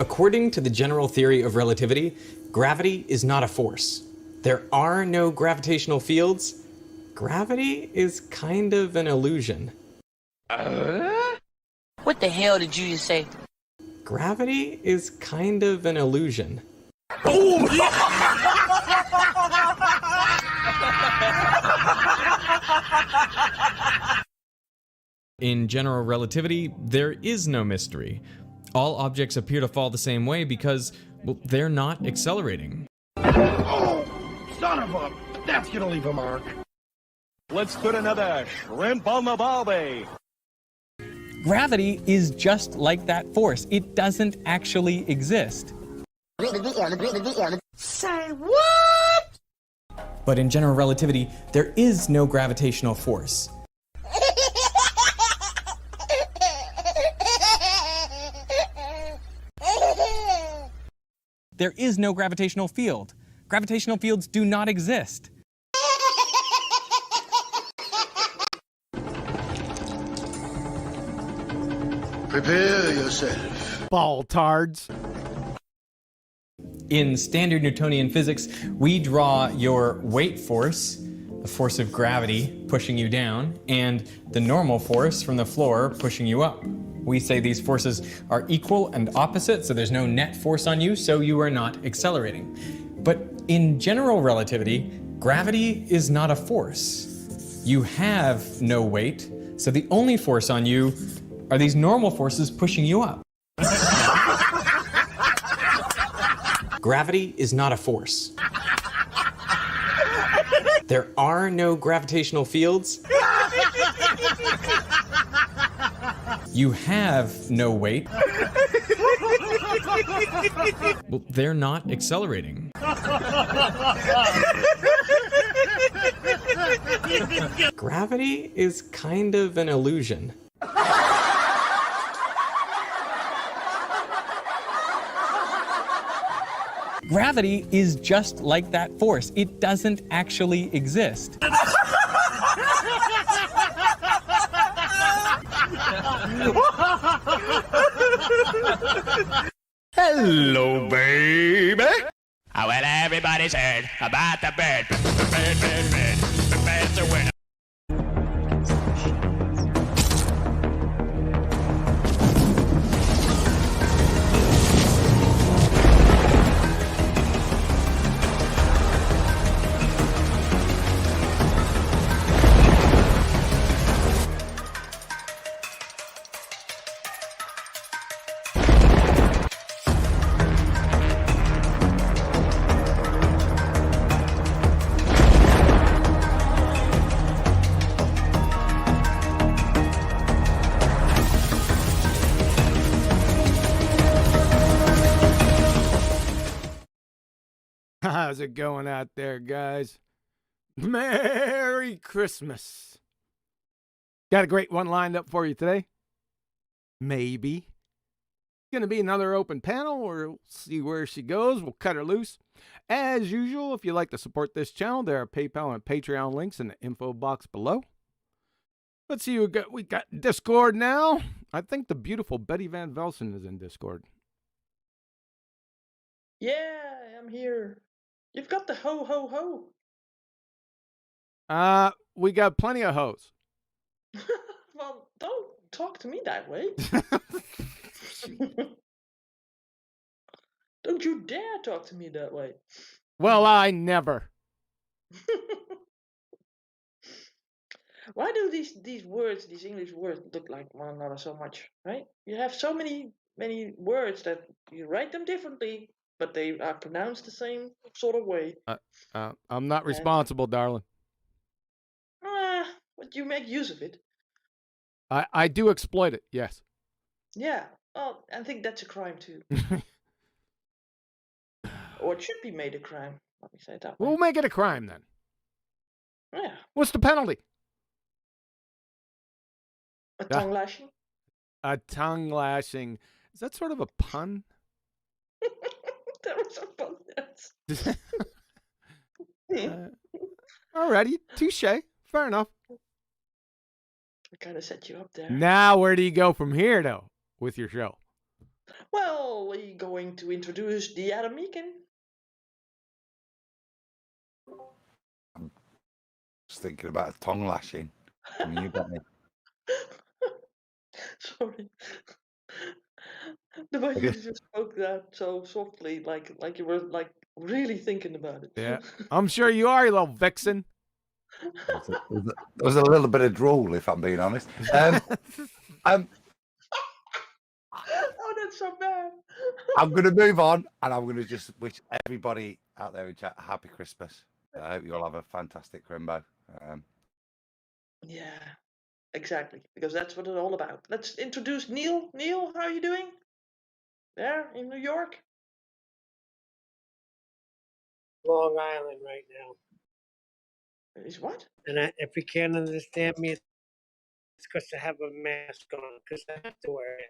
According to the general theory of relativity, gravity is not a force. There are no gravitational fields. Gravity is kind of an illusion. What the hell did you just say? Gravity is kind of an illusion. Oh, yeah! In general relativity, there is no mystery. All objects appear to fall the same way because, well, they're not accelerating. Oh, son of a... That's gonna leave a mark. Let's put another shrimp on the barbie. Gravity is just like that force. It doesn't actually exist. Say what? But in general relativity, there is no gravitational force. There is no gravitational field. Gravitational fields do not exist. Prepare yourself. Ball-tards. In standard Newtonian physics, we draw your weight force, the force of gravity pushing you down, and the normal force from the floor pushing you up. We say these forces are equal and opposite, so there's no net force on you, so you are not accelerating. But in general relativity, gravity is not a force. You have no weight, so the only force on you are these normal forces pushing you up. Gravity is not a force. There are no gravitational fields. You have no weight. Well, they're not accelerating. Gravity is kind of an illusion. Gravity is just like that force. It doesn't actually exist. Hello, baby. Oh, well, everybody's heard about the bird. The bird's a winner. How's it going out there, guys? Merry Christmas. Got a great one lined up for you today. Maybe. Going to be another open panel. We'll see where she goes. We'll cut her loose. As usual, if you'd like to support this channel, there are PayPal and Patreon links in the info box below. Let's see who we got Discord now. I think the beautiful Betty Van Velsen is in Discord. Yeah, I'm here. You've got the ho ho ho. We got plenty of hoes. Well, don't talk to me that way. Don't you dare talk to me that way. Well, I never. Why do these words, these English words, look like one another so much, right? You have so many words that you write them differently, but they are pronounced the same sort of way. I'm not responsible, darling. But you make use of it. I do exploit it, yes. Yeah, well, I think that's a crime too. Or it should be made a crime. Let me say it that way. We'll make it a crime then. Yeah. What's the penalty? A tongue lashing? A tongue lashing. Is that sort of a pun? That was a pun, yes. Alrighty, touche. Fair enough. I kind of set you up there. Now, where do you go from here, though, with your show? Well, we're going to introduce the Adam Meakin. Just thinking about a tongue lashing. I mean, you got me. Sorry. The way I you guess- just spoke that so softly, like you were like really thinking about it. Yeah, I'm sure you are, you little vixen. There was a little bit of drool, if I'm being honest. Oh, that's so bad. I'm going to move on, and I'm going to just wish everybody out there in chat a happy Christmas. I hope you all have a fantastic Crimbo. Yeah, exactly. Because that's what it's all about. Let's introduce Neil. Neil, how are you doing? There in New York? Long Island right now. Is what? And if you can't understand me, it's because I have a mask on, because I have to wear it.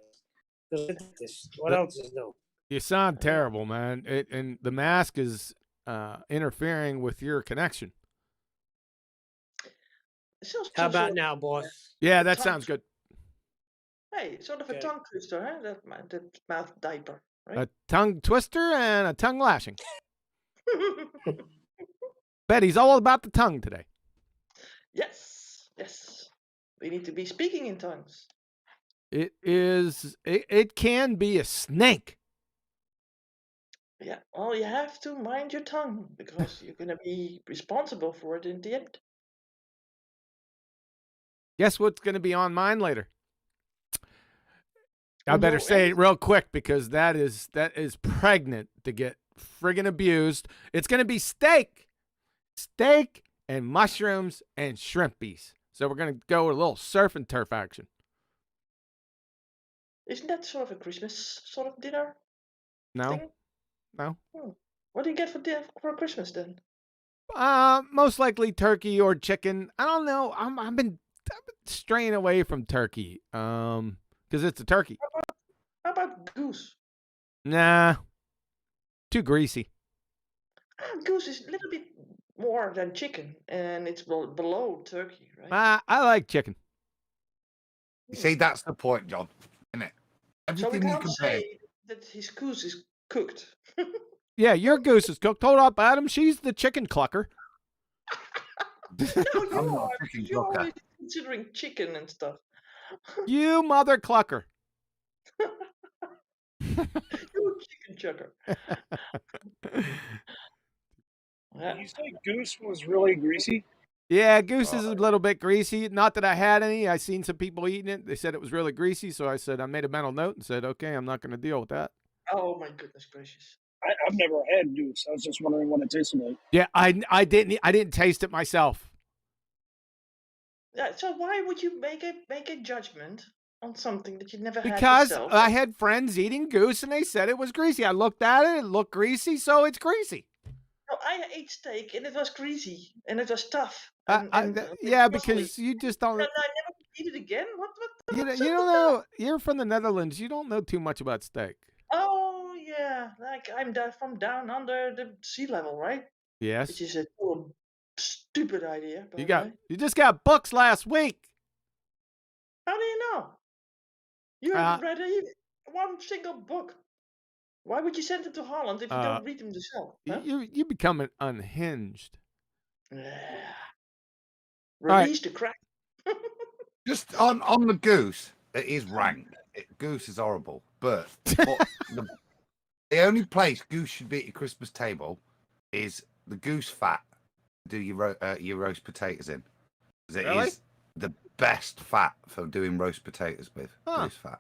What else is new? You sound terrible, man. And the mask is interfering with your connection. How about now, boss? Yeah, that sounds good. Hey, sort of a Okay. tongue twister, huh? That mouth diaper, right? A tongue twister and a tongue lashing. Betty's all about the tongue today. Yes, yes. We need to be speaking in tongues. It can be a snake. Yeah, well, you have to mind your tongue because you're going to be responsible for it in the end. Guess what's going to be on mine later? I No better say it way. real quick because that is pregnant to get friggin' abused. It's going to be steak and mushrooms and shrimpies. So we're going to go with a little surf and turf action. Isn't that sort of a Christmas sort of dinner No, thing? no. What do you get for Christmas then? Most likely turkey or chicken. I don't know. I've been straying away from turkey. Because it's a turkey. How about goose? Nah, too greasy. Goose is a little bit more than chicken, and it's below turkey, right? I like chicken. You see, that's the point, John, isn't it? So we Everything you can't compare. say that his goose is cooked. Yeah, your goose is cooked. Hold up, Adam. She's the chicken clucker. No, you I'm not are. a chicken You're clucker. always considering chicken and stuff. You mother clucker. You're a chicken chucker. Yeah. Did you say goose was really greasy? Yeah, goose is a little bit greasy. Not that I had any. I seen some people eating it. They said it was really greasy, so I said I made a mental note and said, okay, I'm not going to deal with that. Oh my goodness gracious. I've never had goose. I was just wondering what it tasted like. Yeah, I didn't taste it myself. Yeah. So why would you make a judgment on something that you never had Because yourself? I had friends eating goose and they said it was greasy. I looked at it, it looked greasy, so it's greasy. No, I ate steak and it was greasy and it was tough. Yeah, it was because you just don't. And I never eat it again. What? You what's don't up with know. You're from the Netherlands. You don't know too much about steak. that? Oh yeah, like I'm from down under the sea level, right? Yes. Which is a total stupid idea. By You the way. just got books last week. How do you know? You haven't read one single book. Why would you send them to Holland if you don't read them yourself? Huh? You become unhinged. Release the crack. Just on the goose, it is rank. Goose is horrible, but the only place goose should be at your Christmas table is the goose fat. Do your roast potatoes in? 'Cause it Really? is the best fat for doing roast potatoes with. Goose fat.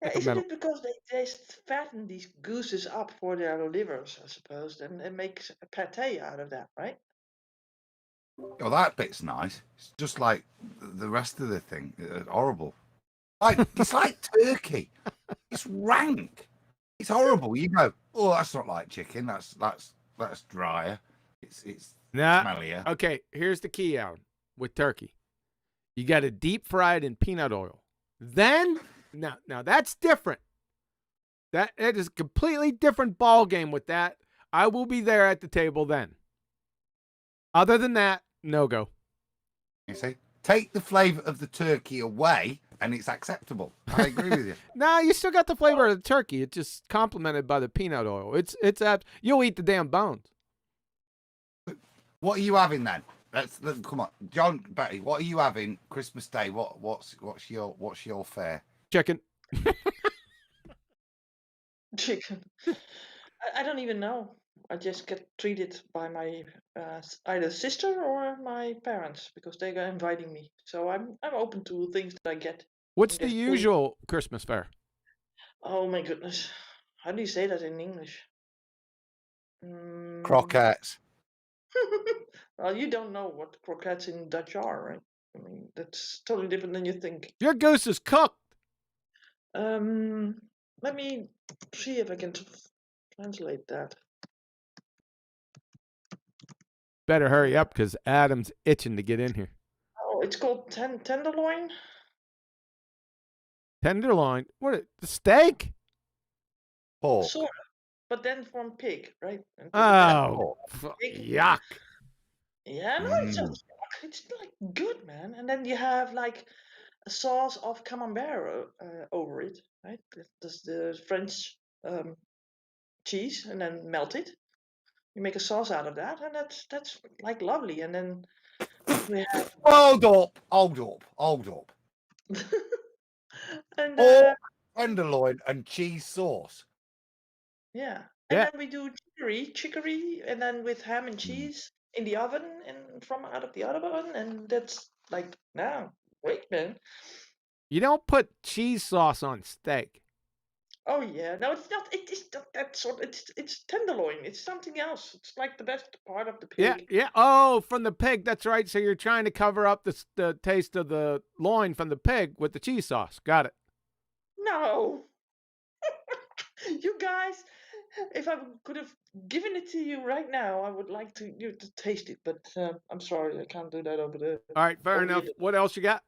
Yeah, isn't it because they fatten these gooses up for their livers, I suppose, and it makes a pate out of that, right? Oh, that bit's nice. It's just like the rest of the thing. Horrible. Like it's like turkey. It's rank. It's horrible. You go, oh, that's not like chicken. That's drier. It's smellier. Okay, here's the key out with turkey. You got to deep fry it in peanut oil. Then now that's different. That is a completely different ball game with that. I will be there at the table then. Other than that, no go. You see, take the flavour of the turkey away, and it's acceptable. I agree with you. Nah, you still got the flavor of the turkey. It's just complemented by the peanut oil. You'll eat the damn bones. What are you having then? Come on, John, Betty. What are you having Christmas Day? What's your fare? Chicken. Chicken. I don't even know. I just get treated by my either sister or my parents because they are inviting me. So I'm open to things that I get. What's and the get free. usual Christmas fare? Oh my goodness. How do you say that in English? Croquettes. Well, you don't know what croquettes in Dutch are, right? I mean, that's totally different than you think. Your goose is cooked. Let me see if I can translate that. Better hurry up because Adam's itching to get in here. Oh, it's called tenderloin. Tenderloin. What? The steak? Pork. Sort of, but then from pig, right? And Oh, pig. yuck. Yeah, no, it's just it's like good, man. And then you have like a sauce of camembert over it, right? That's the French cheese, and then melt it. You make a sauce out of that, and that's like lovely. And then we have Hold up. and Pork, tenderloin, and cheese sauce. yeah, and then we do chicory, and then with ham and cheese in the oven and from out of the oven, and that's like great, man. You don't put cheese sauce on steak. Oh yeah, no, it's not. It is not that sort. It's tenderloin. It's something else. It's like the best part of the pig. Yeah. Oh, from the pig. That's right. So you're trying to cover up the taste of the loin from the pig with the cheese sauce. Got it. No, you guys. If I could have given it to you right now, I would like you to taste it. But I'm sorry, I can't do that over there. All right, fair enough. What else you got?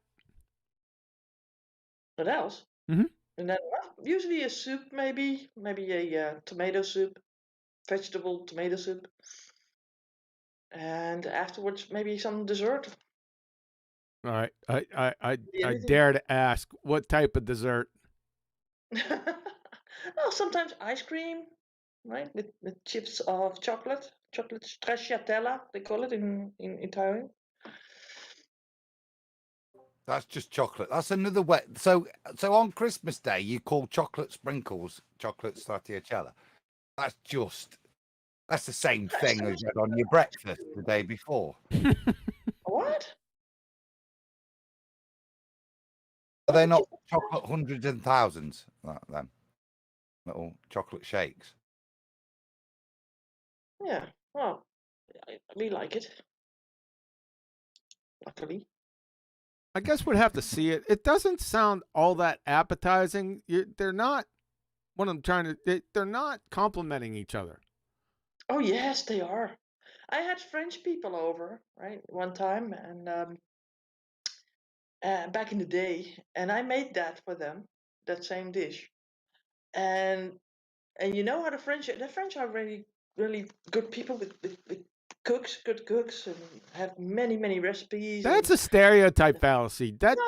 What else? Mhm. And then usually a soup, maybe a tomato soup, vegetable tomato soup, and afterwards maybe some dessert. All right. I dare to ask, what type of dessert? Well, sometimes ice cream, right? With chips of chocolate stracciatella, they call it in Italian. That's just chocolate. That's another way. So on Christmas Day, you call chocolate sprinkles chocolate stracciatella. That's the same thing as you had on your breakfast the day before. What? Are they not chocolate hundreds and thousands? Them little chocolate shakes. Yeah. Well, we like it. Luckily. I guess we'd have to see it. It doesn't sound all that appetizing. They're not. What I'm trying to. They're not complimenting each other. Oh yes, they are. I had French people over, right, one time, and back in the day, and I made that for them, that same dish, and you know how the French are really really good people with good cooks, and have many recipes. That's a stereotype fallacy. That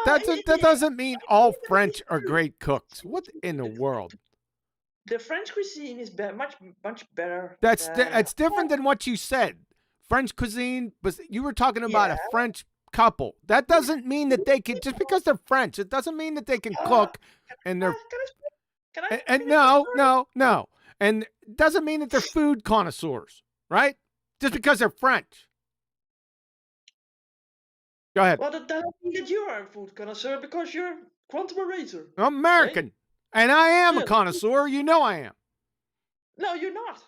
doesn't mean all French are great cooks. What in the world? The French cuisine is much better. It's different than what you said. French cuisine, but you were talking about a French couple. That doesn't mean that they can, just because they're French, it doesn't mean that they can cook and they're. And no. And it doesn't mean that they're food connoisseurs, right? Just because they're French. Go ahead. Well, that doesn't mean that you are a food connoisseur because you're quantum eraser. I'm American. Right? And I am a connoisseur. You know I am. No, you're not.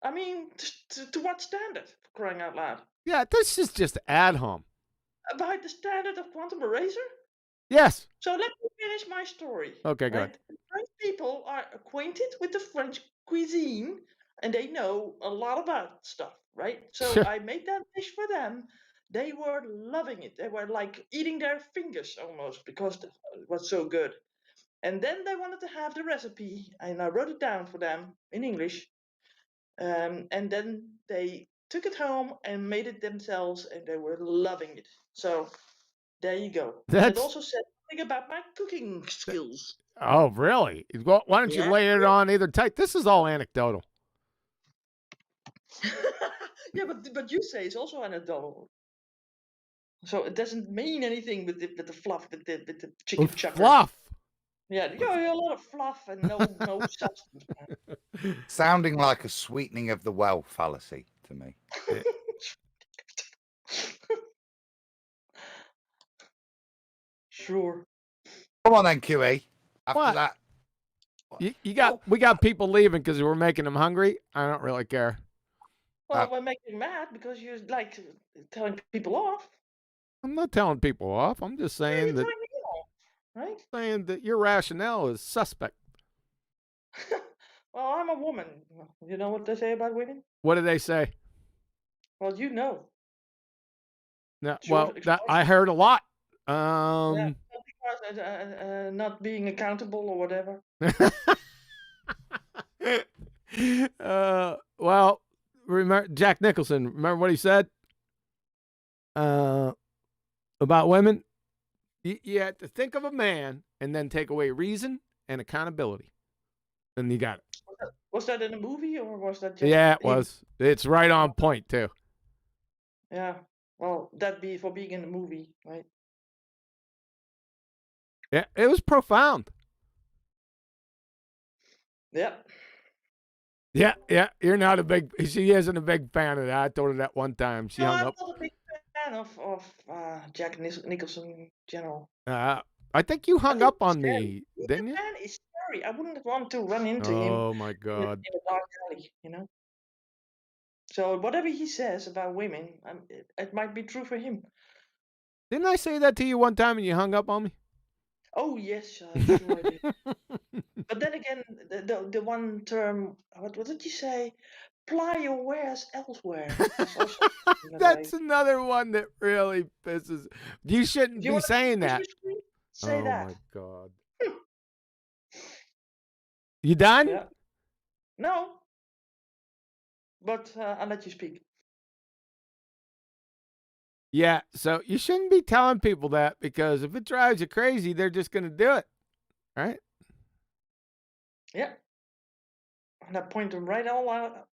I mean, to what standard, for crying out loud? Yeah, this is just ad hom. By the standard of quantum eraser? Yes. So let me finish my story. Okay, go ahead. French people are acquainted with the French cuisine, and they know a lot about stuff, right? So I made that dish for them. They were loving it. They were like eating their fingers almost because it was so good. And then they wanted to have the recipe, and I wrote it down for them in English. And then they took it home and made it themselves, and they were loving it. So There you go. And That's- it also said something about my cooking skills. Oh, really? Well, why don't you Yeah. lay it on either type? This is all anecdotal. Yeah, but you say it's also anecdotal. So it doesn't mean anything with the fluff, with the chicken chucker. Fluff. Yeah, a lot of fluff and no substance. Sounding like a sweetening of the well fallacy to me. Sure. Come on then, QE. After What? that, We got people leaving because we're making them hungry. I don't really care. Well, we're making mad because you're like telling people off. I'm not telling people off. I'm just saying that. Telling me off, right? Saying that your rationale is suspect. Well, I'm a woman. You know what they say about women? What do they say? Well, you know. No, Short well, that I heard a lot. Yeah, because not being accountable or whatever. Well, remember Jack Nicholson. Remember what he said about women? You had to think of a man and then take away reason and accountability, and you got it. Was that in a movie or was that just? Yeah, it was. It's right on point too. Yeah. Well, that'd be for being in a movie, right? Yeah, it was profound. Yeah. Yeah. You're not a big. She isn't a big fan of that. I told her that one time. She No, hung I'm up. not a big fan of Jack Nicholson in general. I think you hung up on me, didn't you? Man is scary. I wouldn't want to run into him. Oh my God. In a dark alley, you know. So whatever he says about women, it might be true for him. Didn't I say that to you one time and you hung up on me? Oh yes, sure I did. But then again, the one term, what did you say? Ply your wares elsewhere. That's another one that really pisses. You shouldn't be saying that. Say that. Oh my God. You done? Yeah. No. But I'll let you speak. Yeah, so you shouldn't be telling people that because if it drives you crazy, they're just going to do it. Right? Yeah. And I point them right all out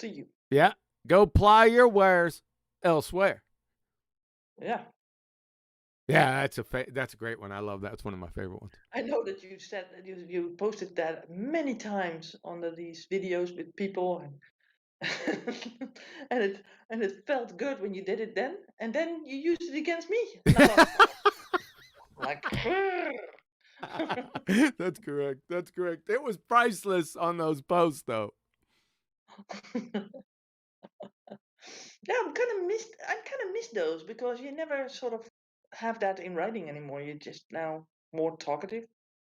to you. Yeah. Go ply your wares elsewhere. Yeah. Yeah, that's a great one. I love that. It's one of my favorite ones. I know that you said that you posted that many times under these videos with people and it felt good when you did it then, and then you used it against me. Like That's correct. That's correct. It was priceless on those posts though. Yeah, I kind of miss those because you never sort of have that in writing anymore. You're just now more talkative.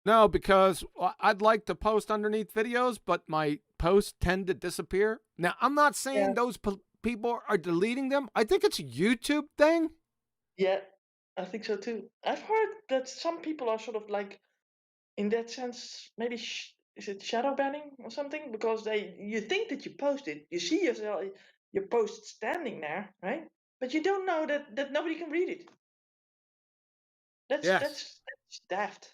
No, because I'd like to post underneath videos, but my posts tend to disappear. Now, I'm not saying those people are deleting them. I think it's a YouTube thing. Yeah, I think so too. I've heard that some people are sort of like, in that sense, maybe is it shadow banning or something? Because you think that you posted, you see yourself, your post standing there, right? But you don't know that nobody can read it. That's daft.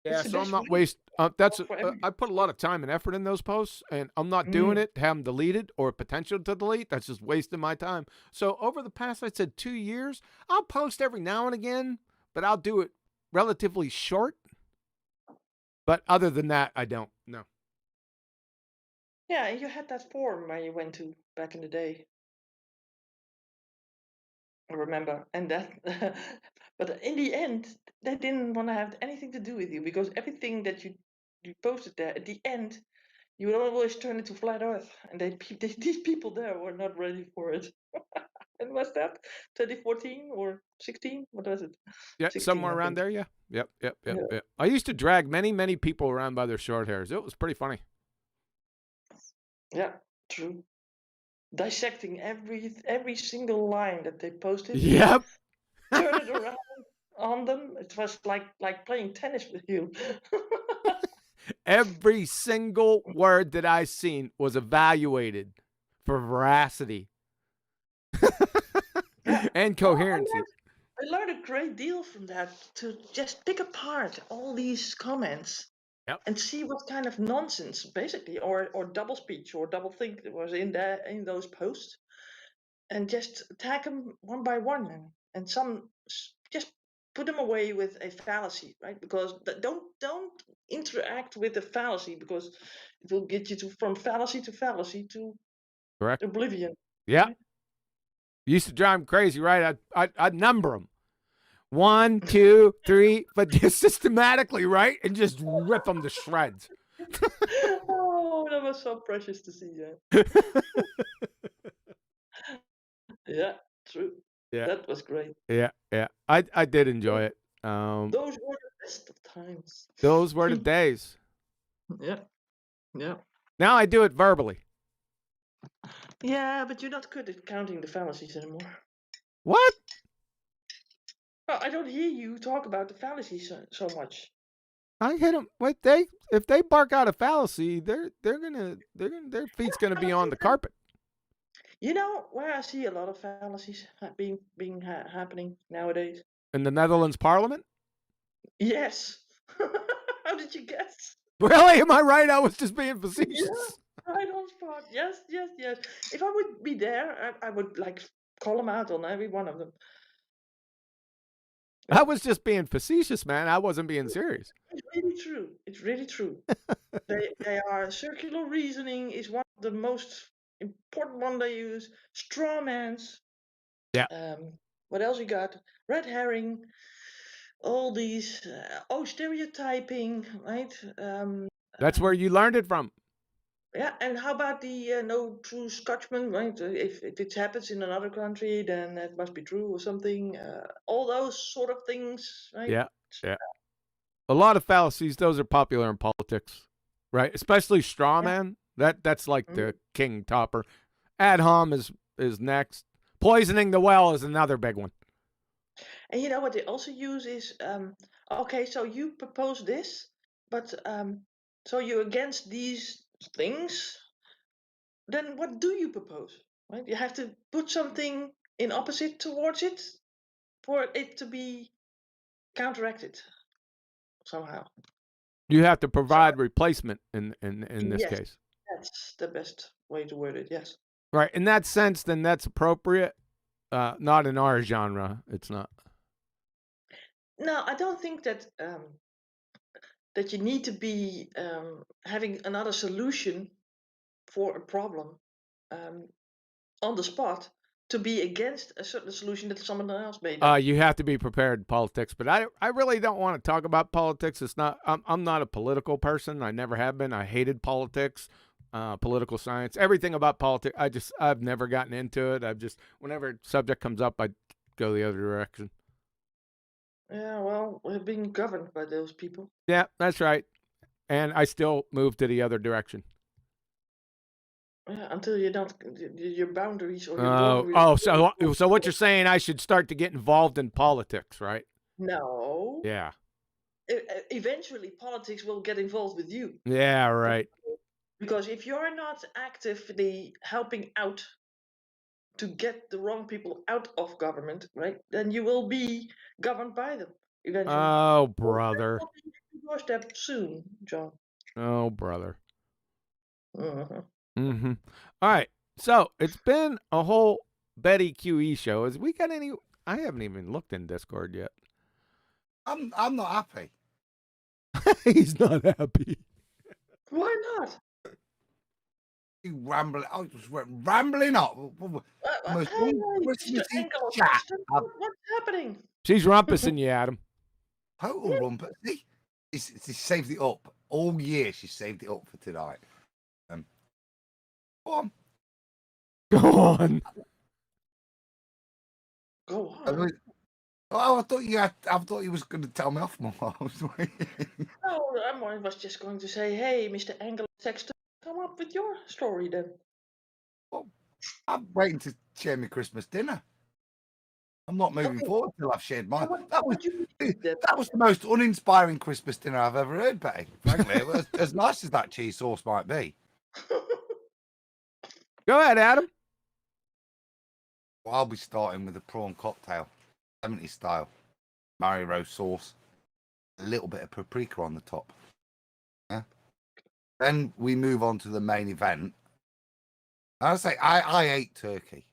Yeah, so I'm not waste. I put a lot of time and effort in those posts, and I'm not doing it to have them deleted or potential to delete. That's just wasting my time. So over the past, I said 2 years, I'll post every now and again, but I'll do it relatively short. But other than that, I don't. No. Yeah, and you had that forum where you went to back in the day. I remember, and that, but in the end, they didn't want to have anything to do with you because everything that you posted there at the end, you would always turn it to flat Earth, and these people there were not ready for it. And was that 2014 or 16? What was it? Yeah, 16, somewhere I around think. there. Yeah. Yep. I used to drag many people around by their short hairs. It was pretty funny. Yeah, true. Dissecting every single line that they posted. Yep. Turn it around on them. It was like playing tennis with you. Every single word that I seen was evaluated for veracity. and Well, coherency. I learned a great deal from that to just pick apart all these comments Yep. and see what kind of nonsense, basically, or double speech or double think that was in those posts, and just attack them one by one, and some just put them away with a fallacy, right? Because don't interact with a fallacy, because it will get you from fallacy to Correct. oblivion. Yeah. Right? Used to drive him crazy, right? I'd number them. 1, 2, 3, but just systematically, right? And just rip them to shreds. Oh, that was so precious to see. Yeah, yeah, true. Yeah. That was great. Yeah. I did enjoy it. Those were the best of times. Those were the days. Yeah, yeah. Now I do it verbally. Yeah, but you're not good at counting the fallacies anymore. What? Well, I don't hear you talk about the fallacies so much. I hit them. If they bark out a fallacy, their feet's gonna be on the carpet. You know where I see a lot of fallacies happening nowadays? In the Netherlands Parliament? Yes. How did you guess? Really? Am I right? I was just being facetious. Yeah, right on spot. Yes. If I would be there, I would like call them out on every one of them. I was just being facetious, man. I wasn't being serious. It's really true. It's really true. they are circular reasoning is one of the most important one they use. Straw mans. Yeah. What else you got? Red herring. All these stereotyping, right? That's where you learned it from. Yeah, and how about the no true Scotchman, right? If it happens in another country, then it must be true or something. All those sort of things, right? Yeah. A lot of fallacies. Those are popular in politics, right? Especially straw man. That's like the king topper. Ad hom is next. Poisoning the well is another big one. And you know what they also use is, okay, so you propose this, but so you're against these things, then what do you propose? Right? You have to put something in opposite towards it for it to be counteracted somehow. You have to provide replacement in this Yes, case. that's the best way to word it. Yes. Right. In that sense, then that's appropriate. Not in our genre. It's not. No, I don't think that that you need to be having another solution for a problem on the spot to be against a certain solution that someone else made. You have to be prepared in politics, but I really don't want to talk about politics. It's not. I'm not a political person. I never have been. I hated politics, political science, everything about politics. I've never gotten into it. Whenever subject comes up, I go the other direction. Yeah, well, we're being governed by those people. Yeah, that's right. And I still move to the other direction. Yeah, until you don't your boundaries or your boundaries. So what you're saying? I should start to get involved in politics, right? No. Yeah. Eventually, politics will get involved with you. Yeah, right. Because if you're not actively helping out to get the wrong people out of government, right, then you will be governed by them eventually. Oh, brother. Your step soon, John. Oh, brother. Uh-huh. Mm-hmm. All right. So it's been a whole Betty QE show. Has we got any? I haven't even looked in Discord yet. I'm not happy. He's not happy. Why not? You rambling. I just went rambling on. Most Christmassy chat. What's happening? She's rumpusing you, Adam. Total rumpus. She saved it up all year. She saved it up for tonight. Go on. Go on. Go on. I thought you was going to tell me off more. I was waiting. No, I was just going to say, hey, Mr. Anglo Sexton, come up with your story then. Well, I'm waiting to share my Christmas dinner. I'm not moving forward till I've shared mine. That was the most uninspiring Christmas dinner I've ever heard, Betty. Frankly, it was, as nice as that cheese sauce might be. Go ahead, Adam. I'll be starting with a prawn cocktail, 70s style, Mario roast sauce, a little bit of paprika on the top. Yeah. Then we move on to the main event. I'll say I ate turkey.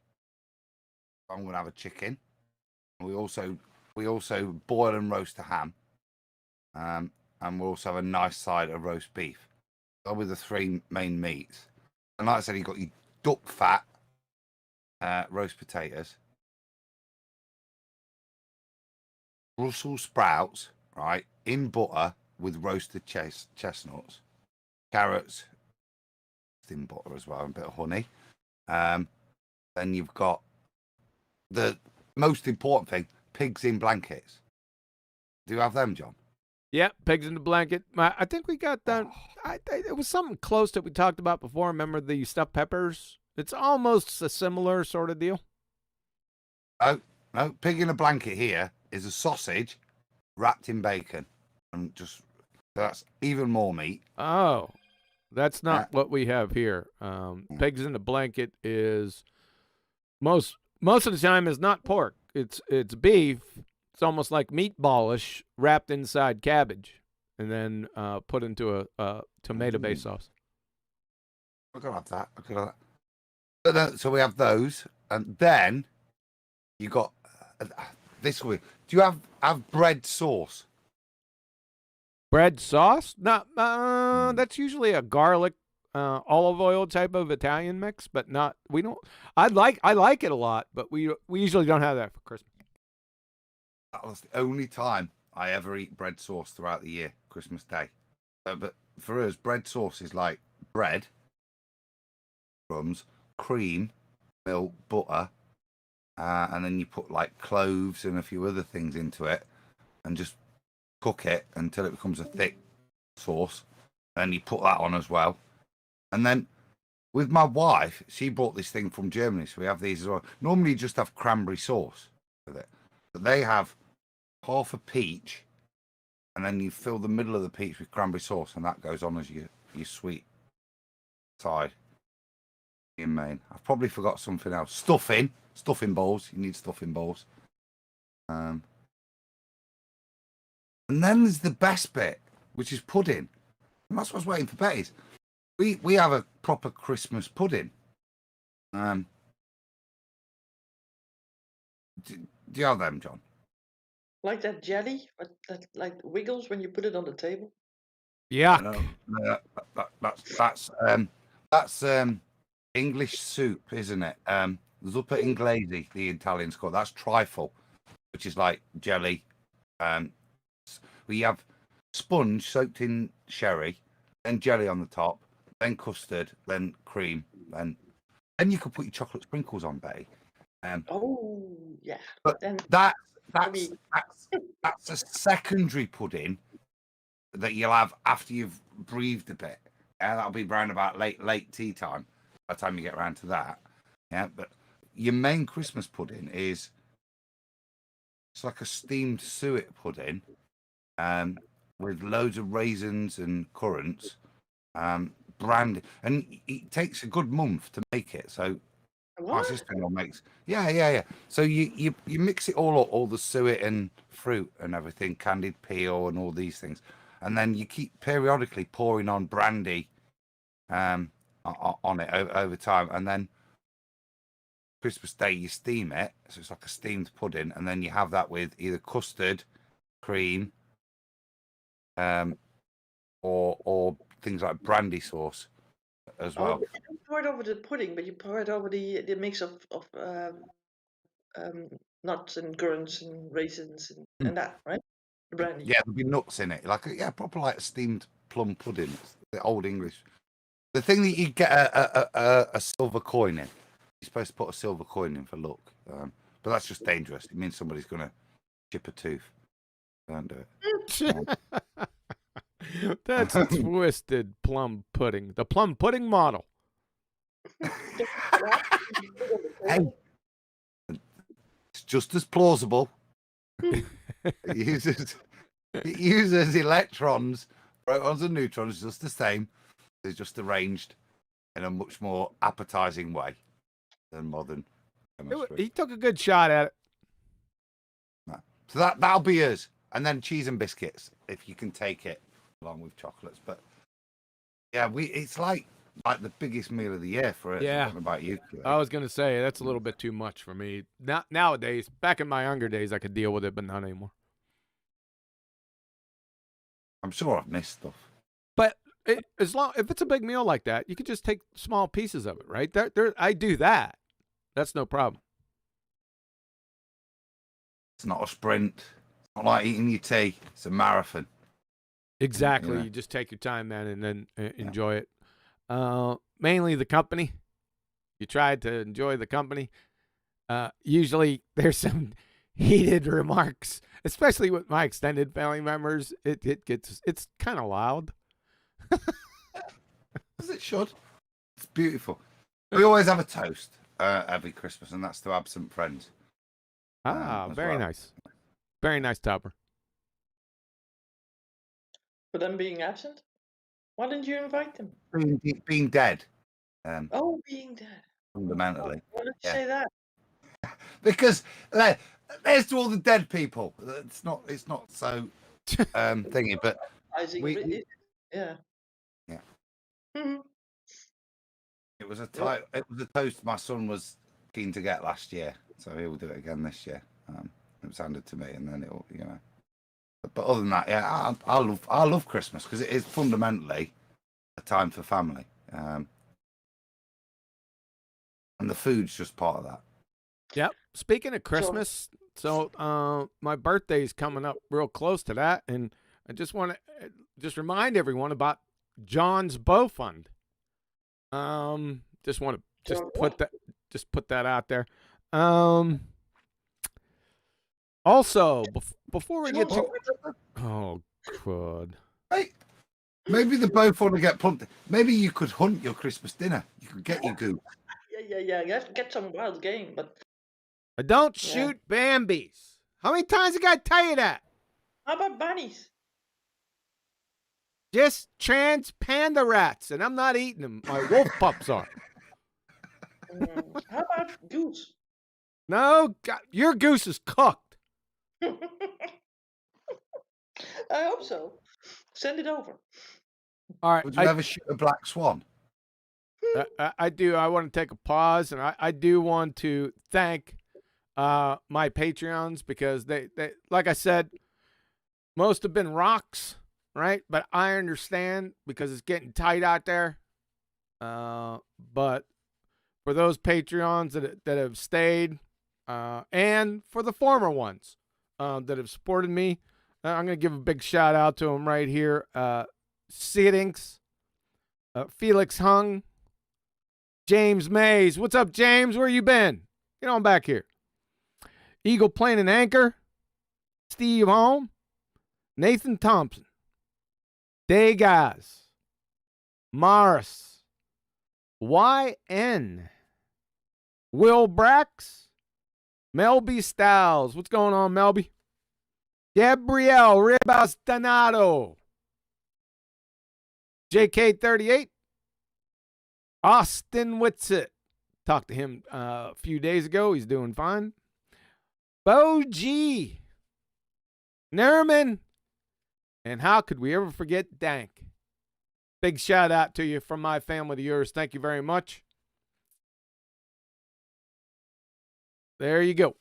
I'm going to have a chicken. We also boil and roast a ham. And we'll also have a nice side of roast beef. Those were the three main meats. And like I said, you got your duck fat, roast potatoes, Brussels sprouts, right, in butter with roasted chestnuts, carrots, in butter as well, and a bit of honey. Then you've got the most important thing, pigs in blankets. Do you have them, John? Yep, pigs in the blanket. I think we got that. It was something close that we talked about before. Remember the stuffed peppers? It's almost a similar sort of deal. Oh, no. Pig in a blanket here is a sausage wrapped in bacon. And that's even more meat. Oh, that's not what we have here. Pigs in the blanket is most of the time is not pork. It's beef. It's almost like meatballish wrapped inside cabbage and then put into a tomato-based sauce. I could have that. But then, so we have those, and then you got this week. Do you have bread sauce? Bread sauce? No, that's usually a garlic, olive oil type of Italian mix, but not. We don't. I like it a lot, but we usually don't have that for Christmas. That was the only time I ever eat bread sauce throughout the year, Christmas Day. But for us, bread sauce is like bread, crumbs, cream, milk, butter, and then you put like cloves and a few other things into it, and just cook it until it becomes a thick sauce. And you put that on as well. And then with my wife, she brought this thing from Germany, so we have these as well. Normally, you just have cranberry sauce with it, but they have half a peach, and then you fill the middle of the peach with cranberry sauce, and that goes on as your sweet side. In main, I've probably forgot something else. Stuffing bowls. You need stuffing bowls. And then there's the best bit, which is pudding. And that's what's waiting for Betty's. We have a proper Christmas pudding. Do you have them, John? Like that jelly that like wiggles when you put it on the table. Yeah. That's English soup, isn't it? Zuppa inglese, the Italians call it. That's trifle, which is like jelly. We have sponge soaked in sherry, then jelly on the top, then custard, then cream, then you could put your chocolate sprinkles on, Betty. Oh yeah. But then that's a secondary pudding that you'll have after you've breathed a bit. Yeah, that'll be around about late tea time. By the time you get around to that, yeah. But your main Christmas pudding it's like a steamed suet pudding, with loads of raisins and currants, brandy, and it takes a good month to make it. So my sister-in-law makes, yeah. So you mix it all up, all the suet and fruit and everything, candied peel and all these things, and then you keep periodically pouring on brandy, on it over time, and then Christmas Day you steam it, so it's like a steamed pudding, and then you have that with either custard, cream, or things like brandy sauce as well. You don't pour it over the pudding, but you pour it over the mix of nuts and currants and raisins and that, right? The brandy. Yeah, there'll be nuts in it, like proper like a steamed plum pudding. It's the old English. The thing that you get a silver coin in. You're supposed to put a silver coin in for luck, but that's just dangerous. It means somebody's going to chip a tooth. Don't do it. That's twisted plum pudding. The plum pudding model. Hey, it's just as plausible. It uses electrons, protons, and neutrons just the same. It's just arranged in a much more appetizing way than modern He took a good shot at it. So that'll be us, and then cheese and biscuits if you can take it along with chocolates. But yeah, it's like the biggest meal of the year for us. Yeah. What about you? I was gonna say that's a little bit too much for me. Nowadays, back in my younger days, I could deal with it, but not anymore. I'm sure I've missed stuff. But if it's a big meal like that, you could just take small pieces of it, right? I do that. That's no problem. It's not a sprint. It's not like eating your tea. It's a marathon. Exactly. Yeah. You just take your time, man, and then enjoy it. Mainly the company. You try to enjoy the company. Usually there's some heated remarks, especially with my extended family members. It's kind of loud. As it should. It's beautiful. We always have a toast every Christmas, and that's to absent friends. Very nice. Very nice, Topper. For them being absent? Why didn't you invite them? Being dead. Being dead. Fundamentally. Why did you say that? Because there's to all the dead people. It's not so thingy, but I think yeah. Yeah. Mhm. It was a toast my son was keen to get last year, so he'll do it again this year. It was handed to me, and then it'll, But other than that, yeah, I love Christmas because it is fundamentally a time for family, and the food's just part of that. Yep. Speaking of Christmas, so my birthday's coming up real close to that, and I just want to remind everyone about John's Bow Fund. Just want to put that out there. Also, before we get to crud. Hey, maybe the bow fund will get pumped. Maybe you could hunt your Christmas dinner. You could get your goose. Yeah. You have to get some wild game, but I don't shoot Bambis. How many times I got to tell you that? how about bunnies? Just trans panda rats, and I'm not eating them. My wolf pups are. How about goose? No, your goose is cooked. I hope so. Send it over. All right. Would you ever shoot a black swan? I do. I want to take a pause, and I do want to thank my Patreons because they like I said, most have been rocks, right? But I understand because it's getting tight out there. But for those Patreons that have stayed, and for the former ones that have supported me, I'm going to give a big shout out to them right here. Siddinks, Felix Hung, James Mays. What's up, James? Where you been? Get on back here. Eagle Plane and Anchor, Steve Holm, Nathan Thompson, Degas, Morris, YN, Will Brax, Melby Styles. What's going on, Melby? Gabriel Ribas Donato, JK38, Austin Whitsitt. Talked to him a few days ago. He's doing fine. Bo G, Nerman, and how could we ever forget Dank? Big shout out to you from my family to yours. Thank you very much. There you go.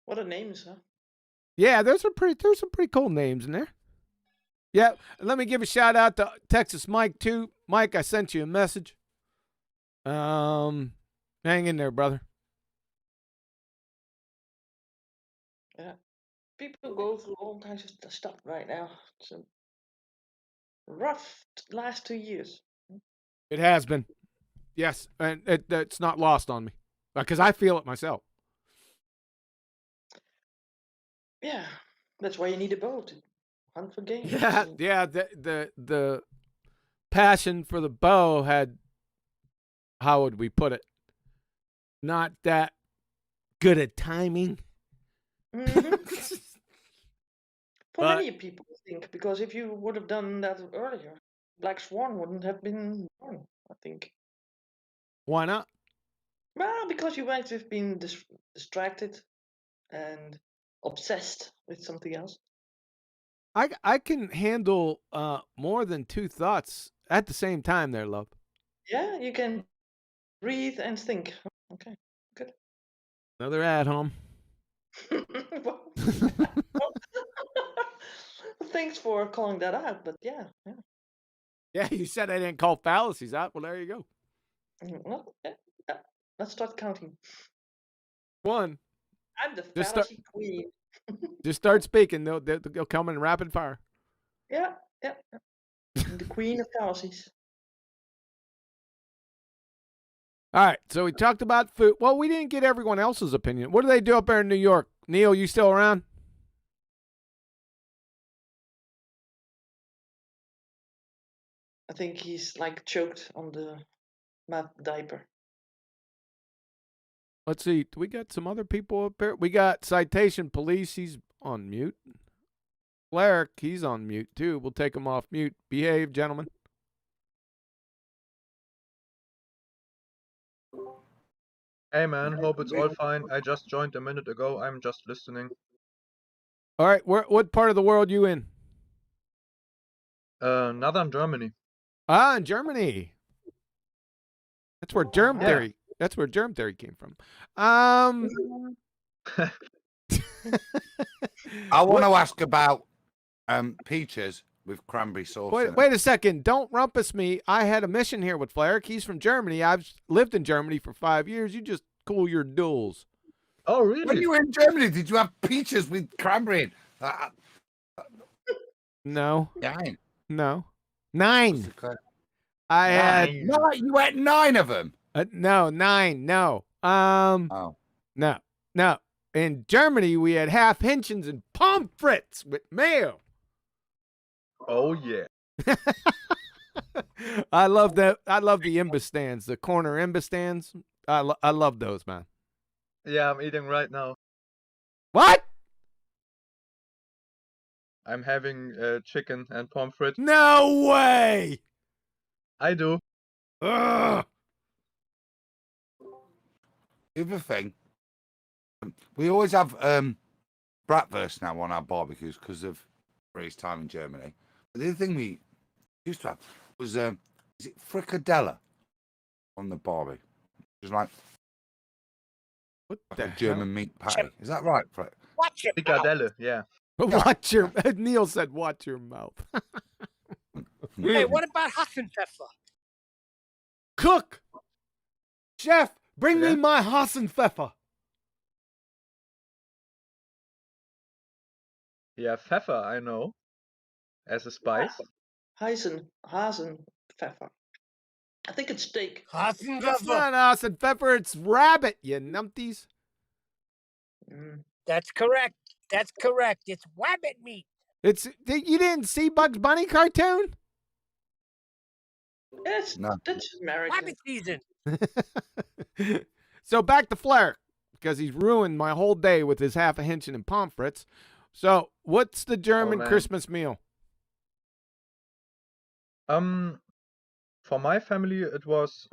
What a names, huh? Yeah, there's some pretty cool names in there. Yeah, let me give a shout out to Texas Mike too. Mike, I sent you a message. Hang in there, brother. Yeah. People go through all kinds of stuff right now. It's a rough last 2 years. It has been. Yes, and it's not lost on me because I feel it myself. Yeah, that's why you need a bow to hunt for game. Yeah. The passion for the bow had, how would we put it? Not that good at timing. For many people, I think, because if you would have done that earlier, Black Swan wouldn't have been born, I think. Why not? Well, because you might have been distracted and obsessed with something else. I can handle more than two thoughts at the same time there, love. Yeah, you can breathe and think. Okay, good. Another ad home. Well, thanks for calling that out, but yeah. Yeah, you said I didn't call fallacies out. Well, there you go. Well, yeah. Let's start counting. 1. I'm the Just fallacy queen. Just start speaking. They'll come in rapid fire. Yeah. I'm the queen of fallacies. All right, so we talked about food. Well, we didn't get everyone else's opinion. What do they do up there in New York? Neil, you still around? I think he's like choked on the math diaper. Let's see. Do we got some other people up there? We got Citation Police. He's on mute. Flair, he's on mute too. We'll take him off mute. Behave, gentlemen. Hey man, hope it's all fine. I just joined a minute ago. I'm just listening. All right, what part of the world you in? Northern Germany. Ah, in Germany. That's where germ theory. That's where germ theory came from. I want to ask about peaches with cranberry sauce. Wait a second. Don't rumpus me. I had a mission here with Flair. He's from Germany. I've lived in Germany for 5 years. You just cool your duels. Oh, really? When you were in Germany, did you have peaches with cranberry? No. 9. No. 9. I 9. had. No, you had 9 of them. No, 9. No. Oh. No. In Germany, we had half Hinchens and pommes frites with mayo. Oh, yeah. I love that. I love the imbiss stands, the corner imbiss stands. I love those, man. Yeah, I'm eating right now. What? I'm having chicken and pommes frites. No way. I do. Ugh. The other thing, we always have bratwurst now on our barbecues because of Ray's time in Germany. But the other thing we used to have was is it fricadella on the barbie? It's like a German meat patty. Is that right? Watch your Frikadelle, yeah. Watch your. Neil said, "Watch your mouth." Hey, what about Hassenpfeffer? Cook, chef, bring me my Hassenpfeffer. Yeah, pfeffer, I know. As a spice. Hasenpfeffer. I think it's steak. That's not Hassenpfeffer. It's rabbit. You numpties. That's correct. That's correct. It's rabbit meat. It's you didn't see Bugs Bunny cartoon? Yes, No. that's American. Rabbit season. So back to Flair, because he's ruined my whole day with his half a Hinchen and pommes frites. So what's the German Christmas meal? For my family, it was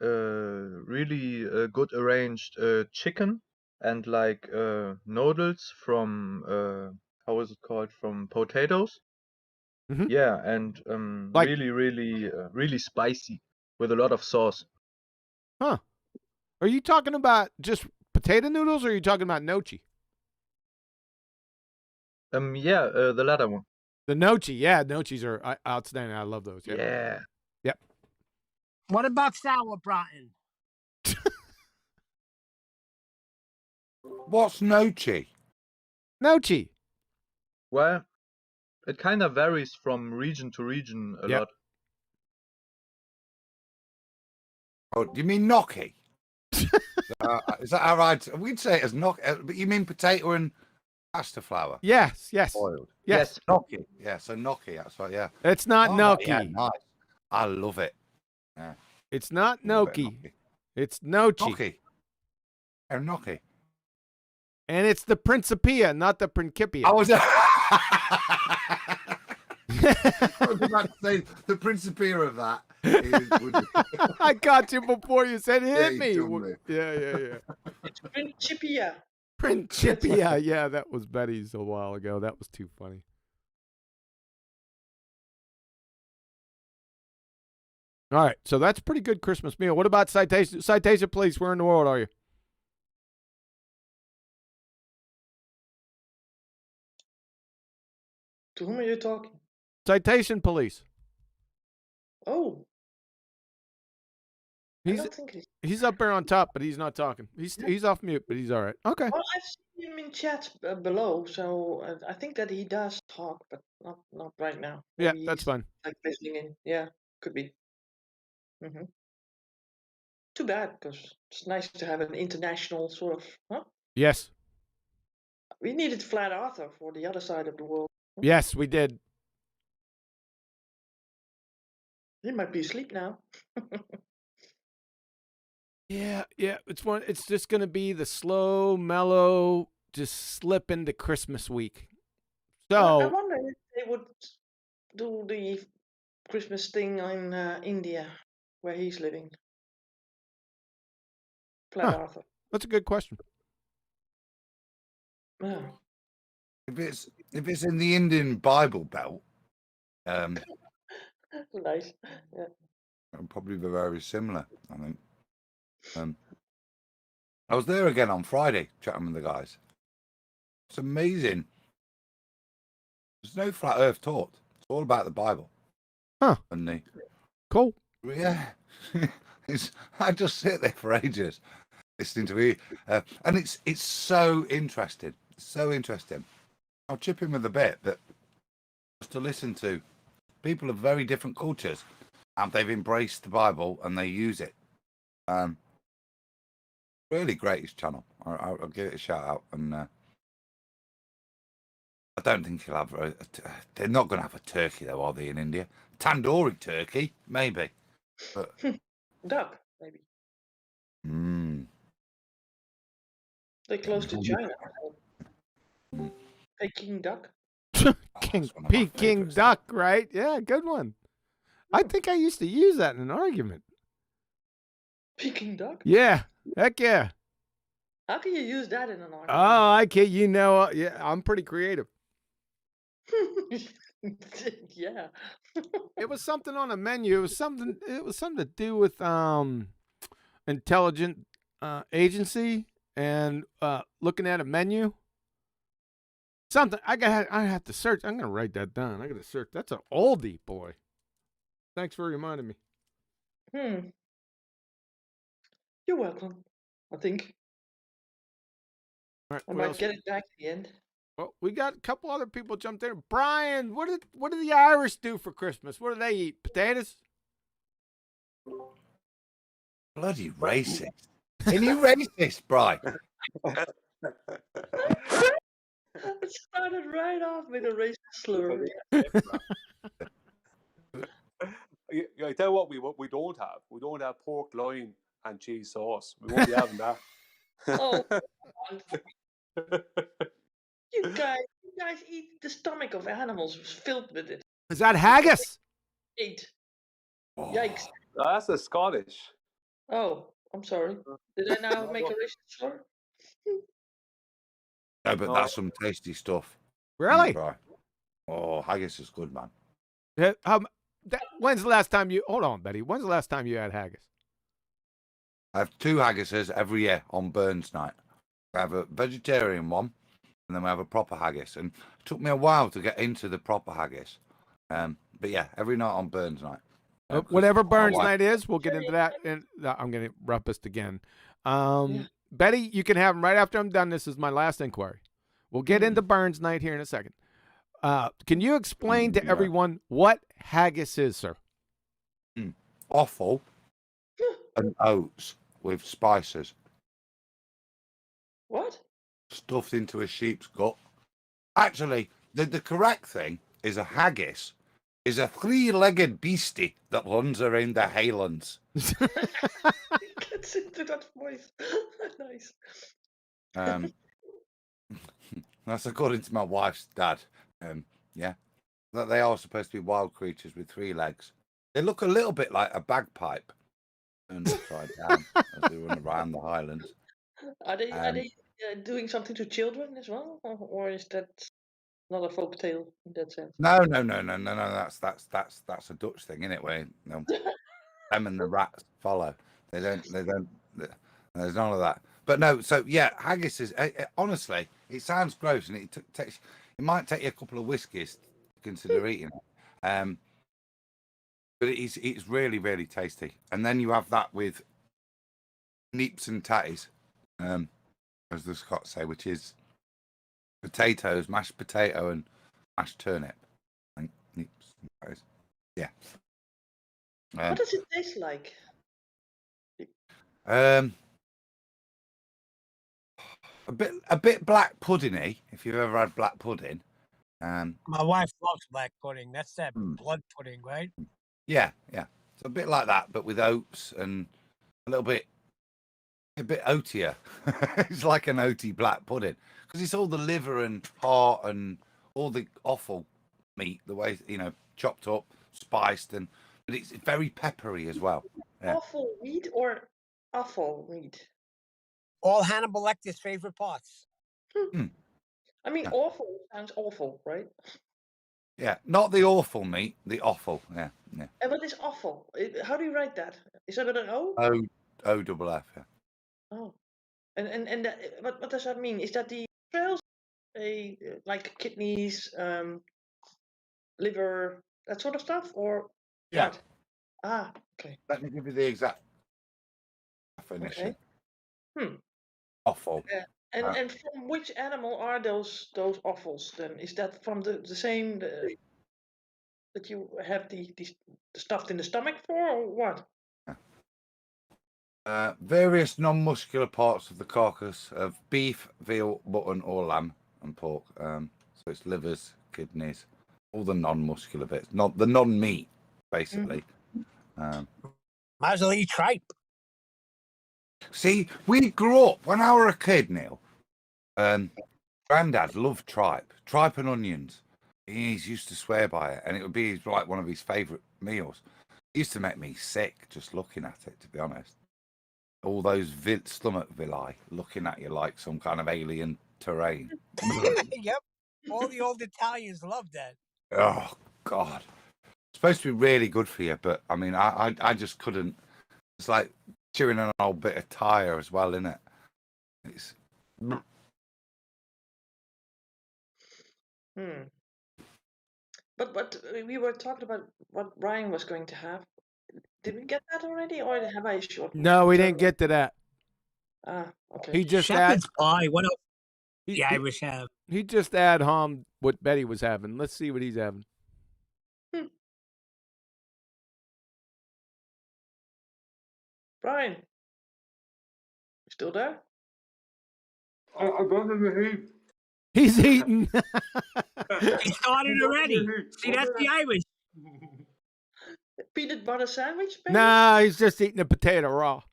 really good arranged chicken and like noodles from how is it called, from potatoes. Mhm. Yeah, and Like- really spicy with a lot of sauce. Huh? Are you talking about just potato noodles, or are you talking about gnocchi? Yeah, the latter one. The gnocchi, yeah, gnocchis are outstanding. I love those. Yep. Yeah. Yep. What about sauerbraten? What's gnocchi? Gnocchi. Well, it kind of varies from region to region a Yep. lot. Oh, do you mean gnocchi? Is that all right? We'd say it as gnocchi, but you mean potato and pasta flour? Yes. Boiled. Yes. Gnocchi. Yeah, so gnocchi. That's right. Yeah. It's not Oh, gnocchi. yeah, nice. I love it. Yeah. It's not Love a bit of gnocchi. It's gnocchi. Gnocchi. Gnocchi. And it's the Principia, not the Principia. I was about to say the Principia of that. I got you before you said hit you me. done me. Yeah. It's Principia. Principia. Yeah, that was Betty's a while ago. That was too funny. All right, so that's a pretty good Christmas meal. What about citation? Citation, please. Where in the world are you? To whom are you talking? Citation police. Oh, I He's don't think he's up there on top, but he's not talking. He's off mute, but he's all right. Okay. Well, I've seen him in chat below, so I think that he does talk, but not right now. Yeah, Maybe that's he's fine. like listening in. Yeah, could be. hmm Too bad, because it's nice to have an international sort of. Huh? Yes. We needed Flat Earther for the other side of the world. Yes, we did. He might be asleep now. Yeah. It's just gonna be the slow, mellow, just slip into Christmas week. I So wonder if they would do the Christmas thing in India, where he's living. Flat Earther. that's a good question. Yeah. If it's in the Indian Bible Belt, Nice. Yeah. it'll probably be very similar. I think. I was there again on Friday chatting with the guys. It's amazing. There's no flat Earth taught. It's all about the Bible. Huh. And the Cool. yeah, I just sit there for ages listening to it, and it's so interesting. So interesting. I'll chip in with a bit, but just to listen to people of very different cultures, and they've embraced the Bible and they use it. Really great his channel. I'll give it a shout out, and I don't think he'll have. They're not going to have a turkey though, are they? In India, tandoori turkey, maybe, but Duck, maybe. They're close to China. Peking duck. Peking duck, right? Yeah, good one. I think I used to use that in an argument. Peking duck? Yeah, heck yeah. How can you use that in an argument? Oh, I can't. Yeah, I'm pretty creative. Yeah. It was something on a menu. It was something to do with intelligent agency and looking at a menu. Something I have to search. I'm gonna write that down. I gotta search. That's an oldie, boy. Thanks for reminding me. You're welcome. I think All right, I what might else? get it back at the end. Well, we got a couple other people jumped in. Brian, what do the Irish do for Christmas? What do they eat? Potatoes? bloody racist. Can you racist, Brian? It started right off with a racist slur. I tell you what we don't have. We don't have pork loin and cheese sauce. We won't be having that. Oh, you guys eat the stomach of animals filled with it. Is that haggis? Eat. Yikes. That's a Scottish. Oh, I'm sorry. Did I now make a racist slur? No, but that's some tasty stuff. Really? Right. Oh, haggis is good, man. Yeah, when's the last time you? Hold on, Betty. When's the last time you had haggis? I have 2 haggises every year on Burns night. I have a vegetarian one, and then we have a proper haggis. And it took me a while to get into the proper haggis. But yeah, every night on Burns night. Whatever Burns night is, we'll get into that. And I'm going to rumpus again. Betty, you can have them right after I'm done. This is my last inquiry. We'll get into Burns night here in a second. Can you explain to everyone what haggis is, sir? Offal and oats with spices. What? Stuffed into a sheep's gut. Actually, the correct thing is a haggis is a 3-legged beastie that runs around the Highlands. Gets into that voice. Nice. That's according to my wife's dad. Yeah, that they are supposed to be wild creatures with 3 legs. They look a little bit like a bagpipe turned upside down as they run around the Highlands. Are they doing something to children as well, or is that not a folk tale in that sense? No. That's a Dutch thing, isn't it? Where them and the rats follow. They don't. There's none of that. But no. So yeah, haggis is honestly. It sounds gross, and it might take you a couple of whiskies to consider eating it. But it's really, really tasty. And then you have that with neeps and tatties, as the Scots say, which is potatoes, mashed potato and mashed turnip. And neeps and tatties. Yeah. What does it taste like? A bit black puddingy, if you've ever had black pudding. My wife loves black pudding. That's that blood pudding, right? Yeah. It's a bit like that, but with oats and a bit oatier. It's like an oaty black pudding because it's all the liver and heart and all the offal meat, the way chopped up, spiced, but it's very peppery as well. Yeah. Awful meat or awful meat? All Hannibal Lecter's favorite parts. I mean, awful sounds awful, right? Yeah, not the awful meat, the offal. Yeah. And what is awful? How do you write that? Is that with an O? O-double-F. Yeah. Oh, and that, what does that mean? Is that the trails, like kidneys, liver, that sort of stuff, or Yeah. what? Ah, okay. Let me give you the exact definition. Okay. Offal. And from which animal are those offals then? Is that from the same that you have the stuffed in the stomach for, or what? Various non-muscular parts of the carcass of beef, veal, mutton, or lamb and pork. So it's livers, kidneys, all the non-muscular bits, not the non-meat, basically. Might as well eat tripe. See, we grew up when I was a kid, Neil. Granddad loved tripe and onions. He used to swear by it, and it would be like one of his favourite meals. It used to make me sick just looking at it, to be honest. All those stomach villi looking at you like some kind of alien terrain. Yep. All the old Italians love that. Oh, God. It's supposed to be really good for you, but I mean, I just couldn't. It's like chewing on an old bit of tire as well, isn't it? It's. But we were talking about what Ryan was going to have. Did we get that already, or have I shortened? No, we didn't get to that. Ah, okay. He just Shepherd's pie. What else? He, The Irish have. He just ad hommed what Betty was having. Let's see what he's having. Brian, you still there? I got in the heat. He's eating. He started already. See, that's the Irish. Peanut butter sandwich, baby? Nah, he's just eating a potato raw.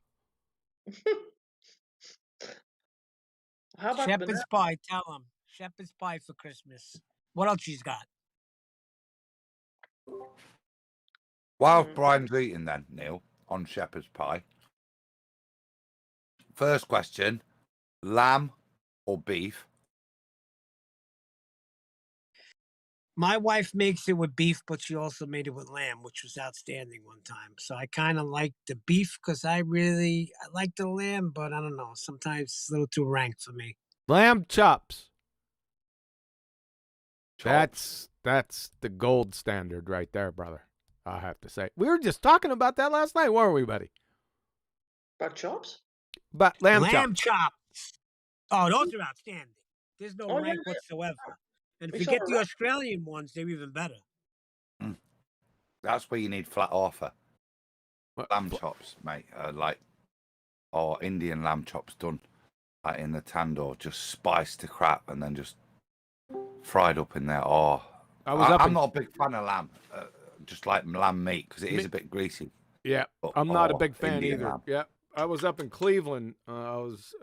How about Shepherd's pie? Tell him. Shepherd's pie for Christmas. What else she's got? While Brian's eating then, Neil, on shepherd's pie. First question, lamb or beef? My wife makes it with beef, but she also made it with lamb, which was outstanding one time. So I kind of like the beef because I like the lamb, but I don't know. Sometimes it's a little too rank for me. Lamb chops. That's the gold standard right there, brother. I have to say. We were just talking about that last night, weren't we, buddy? About chops? But lamb chops. Oh, those are outstanding. There's no rank yeah. whatsoever. And if We you saw get a the rank. Australian ones, they're even better. That's where you need flat offer. Lamb chops, mate. Indian lamb chops done like in the tandoor, just spiced to crap and then just fried up in there. Oh, I'm not a big fan of lamb, just like lamb meat because it is a bit greasy. Yeah, but, I'm not a big fan Indian either. lamb. Yeah, I was up in Cleveland. I was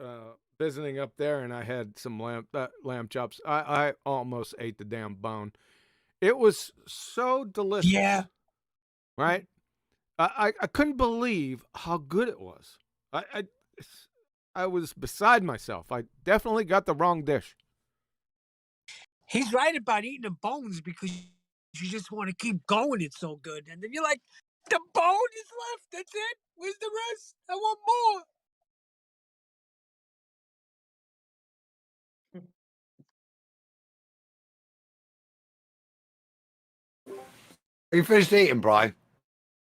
visiting up there, and I had some lamb chops. I almost ate the damn bone. It was so delicious. Yeah. Right? I couldn't believe how good it was. I was beside myself. I definitely got the wrong dish. He's right about eating the bones because you just want to keep going. It's so good. And then you're like, the bone is left. That's it. Where's the rest? I want more. Are you finished eating, Brian?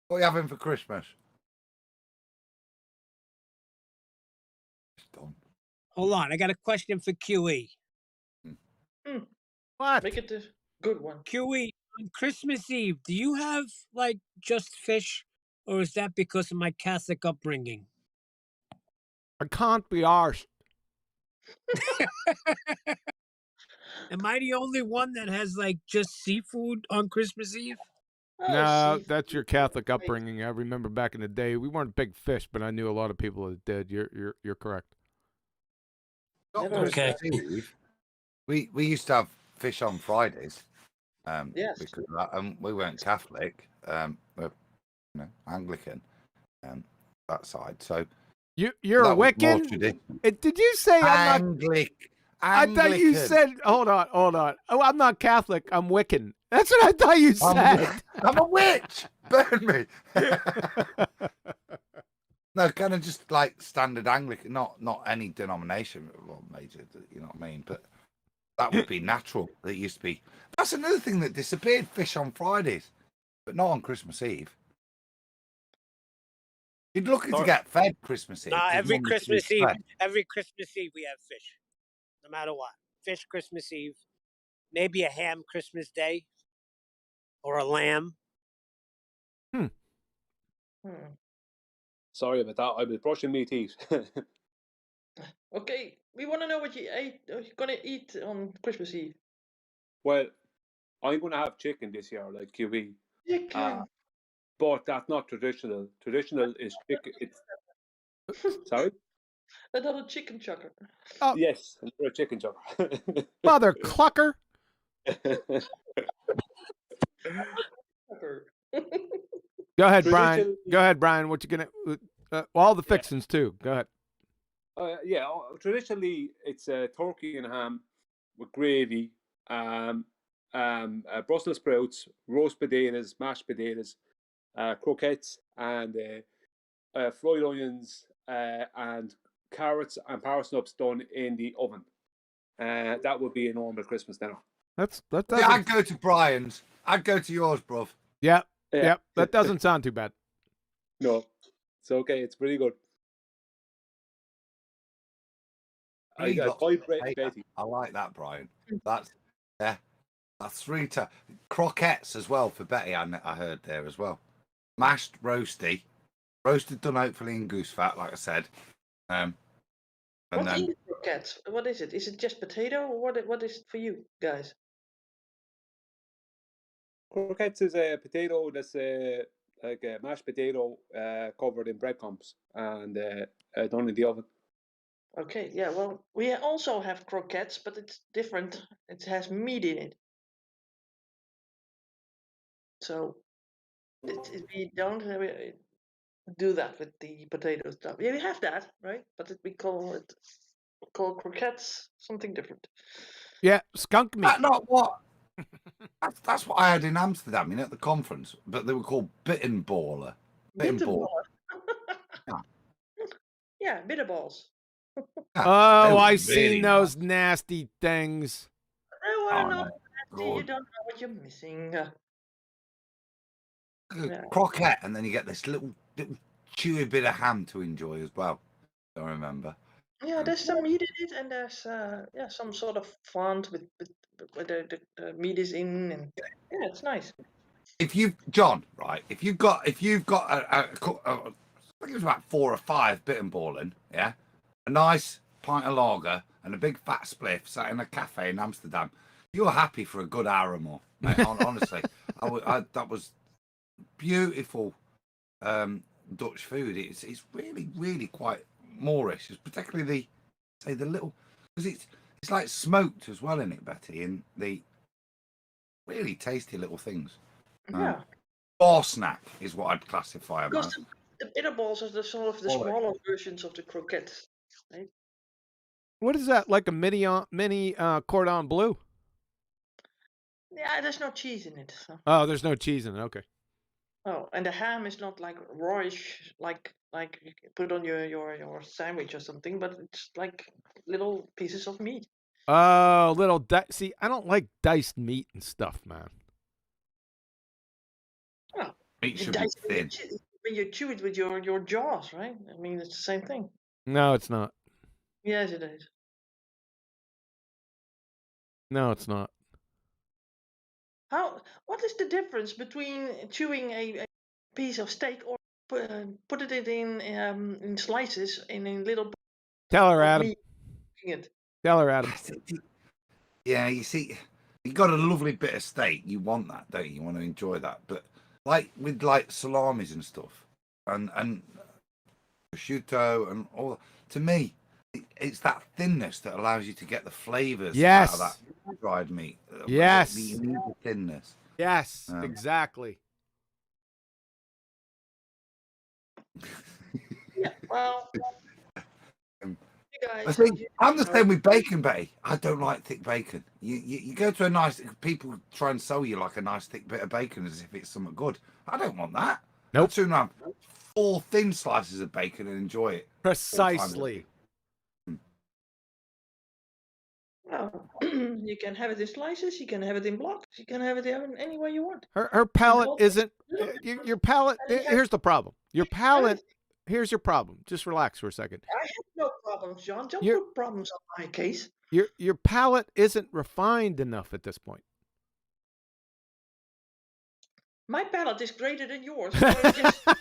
What are you having for Christmas? It's done. Hold on. I got a question for QE. What? Make it a good one. QE, on Christmas Eve, do you have like just fish, or is that because of my Catholic upbringing? I can't be arsed. Am I the only one that has like just seafood on Christmas Eve? No, that's your Catholic upbringing. I remember back in the day, we weren't big fish, but I knew a lot of people that did. You're correct. Not Okay. Christmas Eve. We used to have fish on Fridays. Yes. Because of that, we weren't Catholic. We're Anglican. That side. So you're a Wiccan. Did you say I'm Anglican? I thought you said. Hold on. Oh, I'm not Catholic. I'm Wiccan. That's what I thought you said. I'm a witch. Burn me. No, kind of just like standard Anglican, not any denomination, well, major, you know what I mean? But that would be natural. It used to be. That's another thing that disappeared. Fish on Fridays, but not on Christmas Eve. You're looking to get fed Christmas Eve. No, 'cause every Mum Christmas is Eve, fed. we have fish, no matter what. Fish Christmas Eve, maybe a ham Christmas Day, or a lamb. Sorry about that. I was brushing my teeth. Okay, we want to know what you ate. You're gonna eat on Christmas Eve. Well, I'm going to have chicken this year, like QB. Chicken. But that's not traditional. Traditional is chicken. Sorry? Another chicken chucker. Oh. Yes, another chicken chucker. Mother clucker. Go ahead, Brian. Go ahead, Brian. What you gonna? All the fixings too. Go ahead. Traditionally it's turkey and ham with gravy, Brussels sprouts, roast potatoes, mashed potatoes, croquettes, and fried onions, and carrots and parsnips done in the oven. That would be a normal Christmas dinner. That Yeah, I'd go to Brian's. I'd go to yours, bruv. Yep. That doesn't sound too bad. No, it's okay. It's pretty good. I got Betty. I like that, Brian. That's three croquettes as well for Betty. I heard there as well. Mashed roasted done hopefully in goose fat, like I said. And What then is croquettes? What is it? Is it just potato, or what is it for you guys? Croquettes is a potato that's like a mashed potato covered in breadcrumbs and done in the oven. Okay, yeah. Well, we also have croquettes, but it's different. It has meat in it. So we don't do that with the potato stuff. Yeah, we have that, right? But we call croquettes something different. Yeah, skunk meat. That's not what. That's what I had in Amsterdam, at the conference. But they were called bitterballen. Bitterballen. Yeah, bitterballs. Oh, I've seen those nasty things. Not nasty. You don't know what you're missing. Croquette, and then you get this little chewy bit of ham to enjoy as well. I remember. Yeah, there's some meat in it, and there's some sort of font with where the meat is in, and yeah, it's nice. If you've got I think it was about 4 or 5 bitterballen, yeah, a nice pint of lager and a big fat spliff sat in a cafe in Amsterdam, you're happy for a good hour or more, mate. Honestly, that was beautiful Dutch food. It's really, really quite Moorish. It's particularly the little, because it's like smoked as well in it, Betty, and the really tasty little things. Yeah. bar snack is what I'd classify them Because as. the bitter balls are the sort of the Quality. smaller versions of the croquettes, right? What is that? Like a mini cordon bleu? Yeah, there's no cheese in it. So. Oh, there's no cheese in it. Okay. Oh, and the ham is not like rawish, like you can put on your sandwich or something, but it's like little pieces of meat. Oh, little see, I don't like diced meat and stuff, man. Well, Meat you should be dice it thin. when you chew it with your jaws, right? I mean, it's the same thing. No, it's not. Yes, it is. No, it's not. What is the difference between chewing a piece of steak or put it in slices in little Tell her, of Adam. meat? It. Tell her, Adam. Yeah, you see, you got a lovely bit of steak. You want that, don't you? You want to enjoy that. But like with like salamis and stuff, and prosciutto and all, to me, it's that thinness that allows you to get the flavors out of that dried meat. Yes. You need the thinness. Yes, exactly. Yeah, well, you I guys. think I'm the same with bacon, Betty. I don't like thick bacon. You go to a nice, people try and sell you like a nice thick bit of bacon as if it's something good. I don't want that. Nope. I'd sooner have 4 thin slices of bacon and enjoy it. Precisely. Well, you can have it in slices, you can have it in blocks, you can have it in any way you want. Her palate isn't your palate. Here's the problem. Your palate. Here's your problem. Just relax for a second. I have no problems, John. Don't put problems on my case. Your palate isn't refined enough at this point. My palate is greater than yours. So it's just very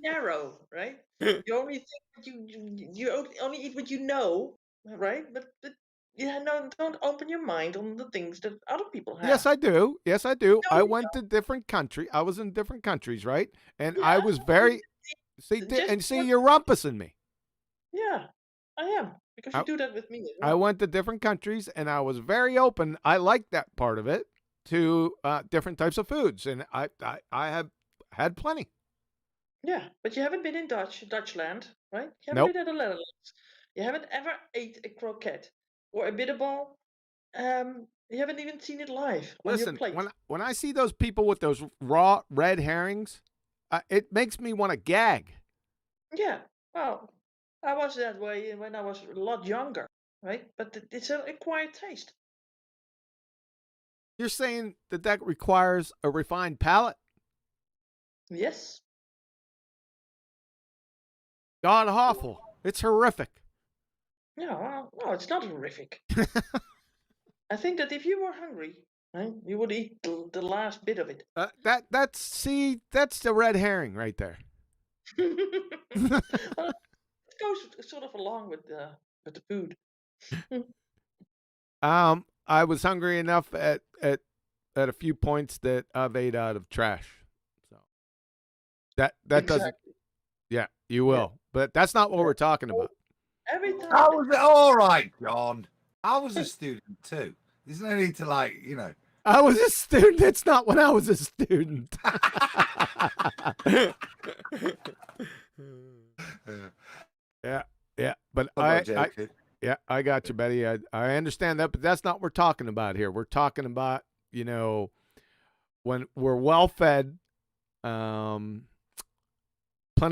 narrow, right? You only think what you only eat what you know, right? But yeah, no, don't open your mind on the things that other people have. Yes, I do. Yes, I do. No, I you went to different country. I was in different countries, right? And I was very see you're rumpusing me. Yeah, I am because you do that with me. I went to different countries and I was very open. I liked that part of it to different types of foods, and I have had plenty. Yeah, but you haven't been in Dutchland, right? You haven't Nope. been in the Netherlands. You haven't ever ate a croquette or a bitterball. You haven't even seen it live on your Listen, plate. when I see those people with those raw red herrings, it makes me want to gag. Yeah, well, I was that way when I was a lot younger, right? But it's an acquired taste. You're saying that requires a refined palate? Yes. God awful. It's horrific. Yeah, well, no, it's not horrific. I think that if you were hungry, right, you would eat the last bit of it. That's the red herring right there. Well, it goes sort of along with the food. I was hungry enough at a few points that I've ate out of trash. So that doesn't. Yeah, you will, but that's not what we're talking about. Every time. I was all right, John. I was a student too. There's no need to I was a student. That's not when I was a student. Yeah. But I got you, Betty. I understand that, but that's not what we're talking about here. We're talking about, when we're well fed, plenty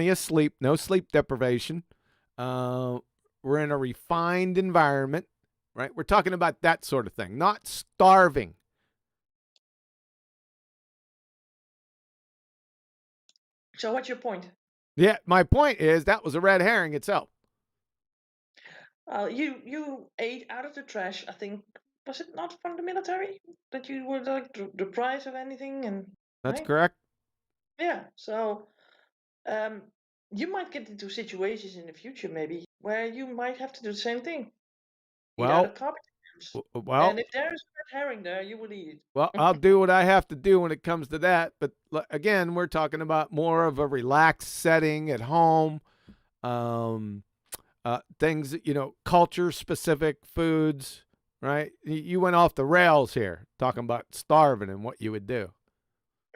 of sleep, no sleep deprivation. We're in a refined environment, right? We're talking about that sort of thing, not starving. So what's your point? Yeah, my point is that was a red herring itself. You ate out of the trash. I think, was it not from the military that you were like the price of anything? And that's right? correct. Yeah. So, you might get into situations in the future maybe where you might have to do the same thing. Well, and if there is red herring there, you will eat it. Well, I'll do what I have to do when it comes to that. But again, we're talking about more of a relaxed setting at home. Things, culture-specific foods, right? You went off the rails here, talking about starving and what you would do.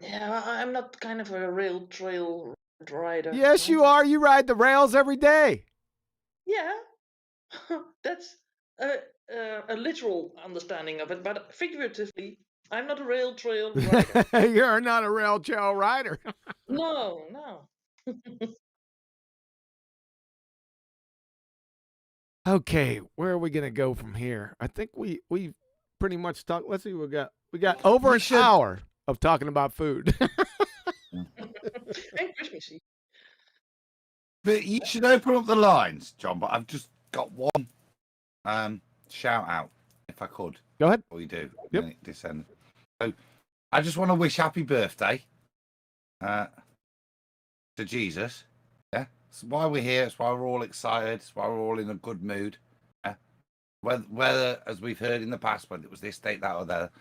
Yeah, I'm not kind of a rail trail rider. Yes, you are. You ride the rails every day. Yeah, that's a literal understanding of it, but figuratively, I'm not a rail trail rider. You're not a rail trail rider. No, no. Okay, where are we gonna go from here? I think we pretty much talked. Let's see, we got over an hour of talking about food. And Christmassy. But you should open up the lines, John. But I've just got one shout out, if I could. Go ahead. Or you do. Yep. Descend. So I just want to wish happy birthday to Jesus. Yeah. It's why we're here. It's why we're all excited. It's why we're all in a good mood. Yeah. Whether, as we've heard in the past, whether it was this date, that, or that,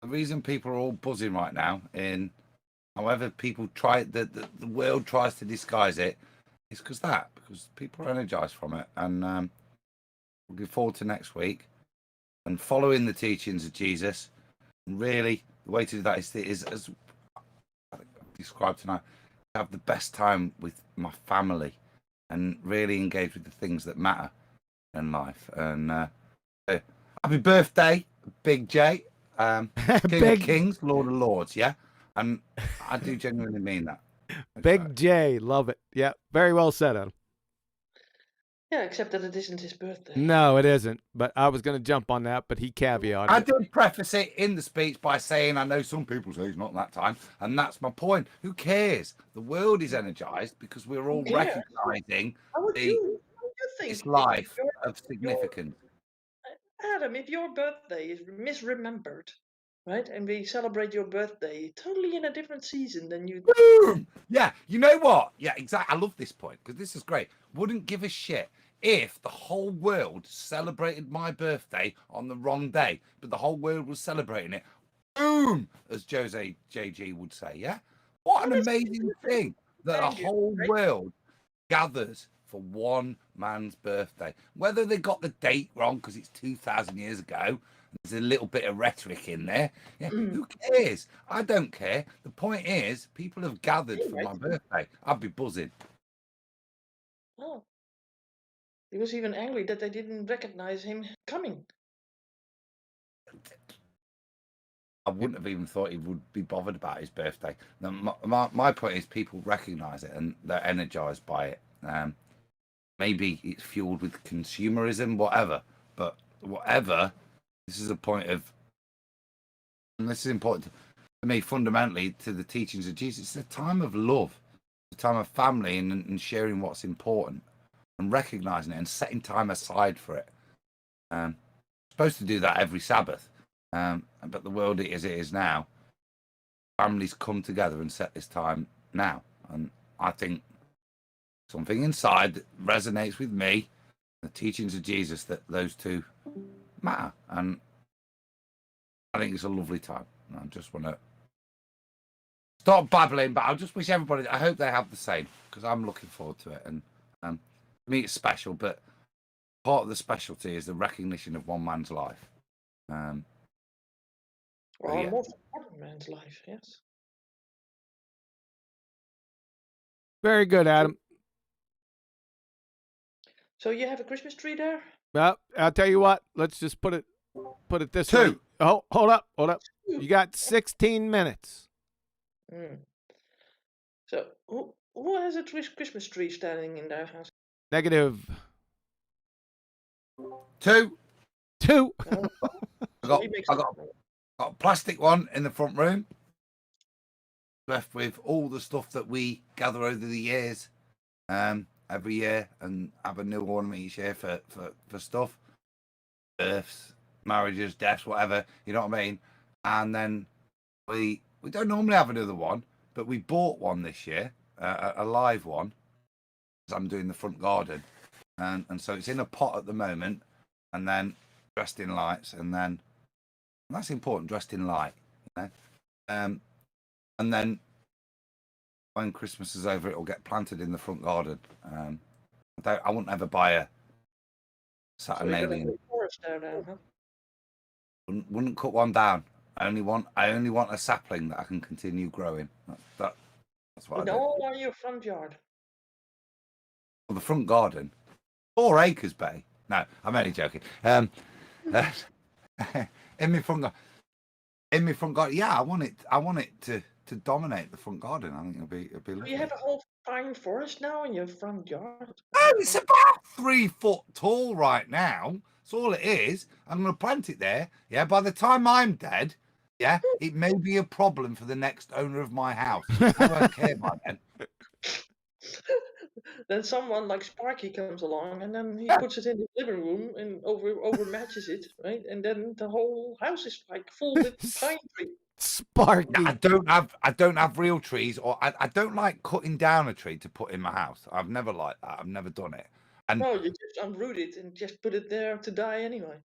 the reason people are all buzzing right now, in however people try the world tries to disguise it, is because people are energized from it, and looking forward to next week and following the teachings of Jesus. And really, the way to do that is as I described tonight, have the best time with my family and really engage with the things that matter in life. And happy birthday, Big J, King of Kings, Lord of Lords. Yeah, and I do genuinely mean that. Big J, love it. Yeah, very well said, Adam. Yeah, except that it isn't his birthday. No, it isn't. But I was going to jump on that, but he caveated. I did preface it in the speech by saying I know some people say it's not that time, and that's my point. Who cares? The world is energized because we're all recognizing this life of significance. Adam, if your birthday is misremembered, right, and we celebrate your birthday totally in a different season than you. Boom! Yeah, you know what? Yeah, exactly. I love this point because this is great. Wouldn't give a shit if the whole world celebrated my birthday on the wrong day, but the whole world was celebrating it. Boom, as Jose JG would say. Yeah, what an amazing thing that a whole world gathers for one man's birthday. Whether they got the date wrong because it's 2,000 years ago, there's a little bit of rhetoric in there. Yeah, who cares? I don't care. The point is, people have gathered for my birthday. I'd be buzzing. Oh. He was even angry that they didn't recognize him coming. I wouldn't have even thought he would be bothered about his birthday. Now, my point is people recognize it and they're energized by it. Maybe it's fueled with consumerism, whatever. But whatever, this is a point of, and this is important to me fundamentally, to the teachings of Jesus. It's a time of love, a time of family and sharing what's important and recognizing it and setting time aside for it. Supposed to do that every Sabbath. But the world as it is now, families come together and set this time now. And I think something inside that resonates with me, the teachings of Jesus, that those two matter. And I think it's a lovely time. And I just want to stop babbling, but I just wish everybody, I hope they have the same, because I'm looking forward to it. And for me, it's special, but part of the specialty is the recognition of one man's life. Or yeah. a most important man's life, yes. Very good, Adam. So you have a Christmas tree there? Well, I'll tell you what. Let's just put it this way. Oh, hold up. You got 16 minutes. So who has a Christmas tree standing in their house? Negative. 2. I got He a plastic one in the front room, left with all the stuff that we gather over the years, every year, and have a new ornament each year for stuff, births, marriages, deaths, whatever, you know what I mean? And then we don't normally have another one, but we bought one this year, a live one, because I'm doing the front garden, and so it's in a pot at the moment, and then dressed in lights, and that's important, dressed in light, you know? And then when Christmas is over, it'll get planted in the front garden. I wouldn't ever buy a Saturn alien. Forest there now, huh? Wouldn't cut one down. I only want a sapling that I can continue growing. That's what I do. all on your front yard. Well, the front garden, 4 acres, Bay. No, I'm only joking. In my front garden, yeah, I want it to dominate the front garden. I think it'll be lovely. You have a whole pine forest now in your front yard. Oh, it's about 3 foot tall right now. That's all it is. I'm going to plant it there. Yeah, by the time I'm dead, yeah, it may be a problem for the next owner of my house. I won't care by then. Then someone like Sparky comes along, and then he puts it in his living room and overmatches it, right? And then the whole house is like full with pine tree. Sparky. I don't have real trees, or I don't like cutting down a tree to put in my house. I've never liked that. I've never done it. And No, you just unroot it and just put it there to die anyway.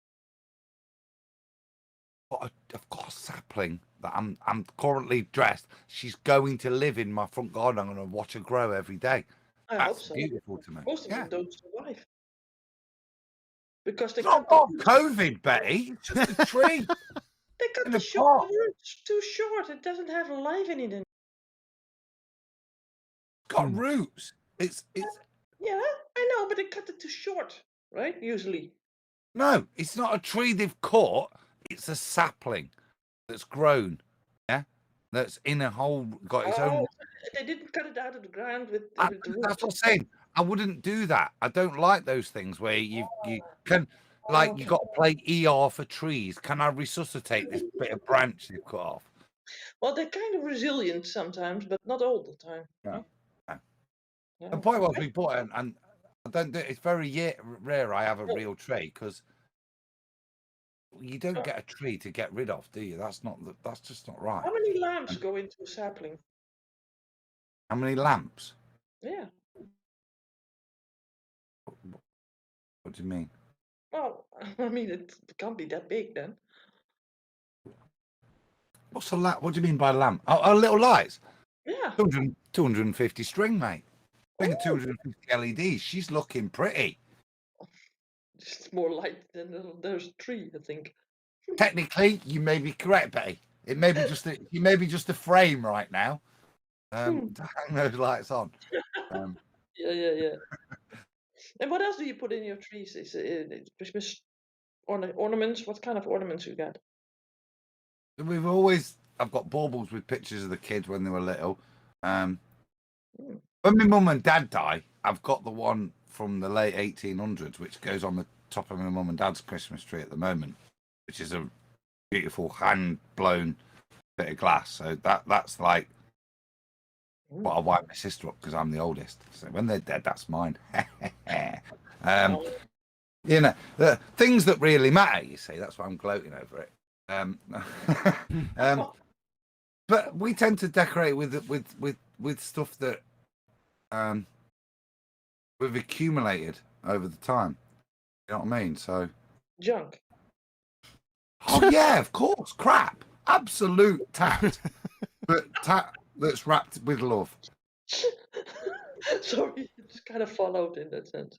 I've got a sapling that I'm currently dressed. She's going to live in my front garden. I'm going to watch her grow every day. I That's hope so. beautiful to me. Most of them don't survive. Because they It's not got COVID, Betty. It's just a tree. They cut the short roots too short. It doesn't have life in it. It's got roots. It's Yeah, I know, but they cut it too short, right? Usually. no, it's not a tree they've cut. It's a sapling that's grown. Yeah, that's in a hole, got its own. They didn't cut it out of the ground with the roots. That's what I'm saying. I wouldn't do that. I don't like those things where you can, like, you got to play ER for trees. Can I resuscitate this bit of branch you've cut off? Well, they're kind of resilient sometimes, but not all the time. No. Yeah. The point was we bought it, and I don't do. It's very rare I have a real tree because you don't get a tree to get rid of, do you? That's just not right. How many lamps go into a sapling? How many lamps? Yeah. What do you mean? Well, I mean, it can't be that big then. What's a lamp? What do you mean by lamp? Oh, little lights. Yeah. 250 string, mate. I think 250 LEDs. She's looking pretty. It's more light than there's a tree, I think. Technically, you may be correct, Betty. It may be just a frame right now. To hang those lights on. Yeah. And what else do you put in your trees? Is it Christmas ornaments? What kind of ornaments you got? I've got baubles with pictures of the kids when they were little. When my mum and dad die, I've got the one from the late 1800s, which goes on the top of my mum and dad's Christmas tree at the moment, which is a beautiful hand-blown bit of glass. So that's like what I wipe my sister up because I'm the oldest. So when they're dead, that's mine. You know, the things that really matter, you see, that's why I'm gloating over it. But we tend to decorate with stuff that we've accumulated over the time. You know what I mean? So junk. Oh yeah, of course, crap, absolute tat, but tat that's wrapped with love. Sorry, it's kind of followed in that sense.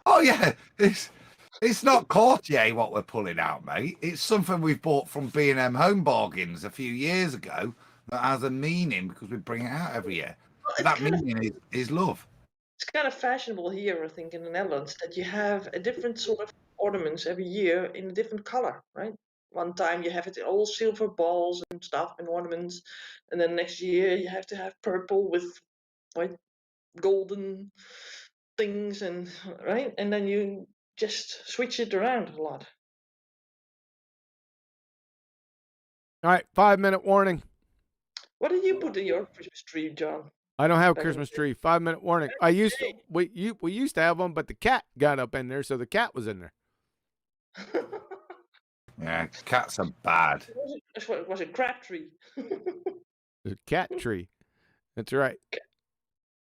Oh yeah, it's not Courtier what we're pulling out, mate. It's something we've bought from B&M Home Bargains a few years ago that has a meaning because we bring it out every year. That meaning is love. It's kind of fashionable here, I think, in the Netherlands, that you have a different sort of ornaments every year in a different color, right? One time you have it all silver balls and stuff and ornaments, and then next year you have to have purple with like golden things, and right, and then you just switch it around a lot. All right, 5-minute warning. What did you put in your Christmas tree, John? I don't have a Christmas tree. 5-minute warning. We used to have one, but the cat got up in there, so the cat was in there. Yeah, cats are bad. It was a crab tree. The cat tree. That's right.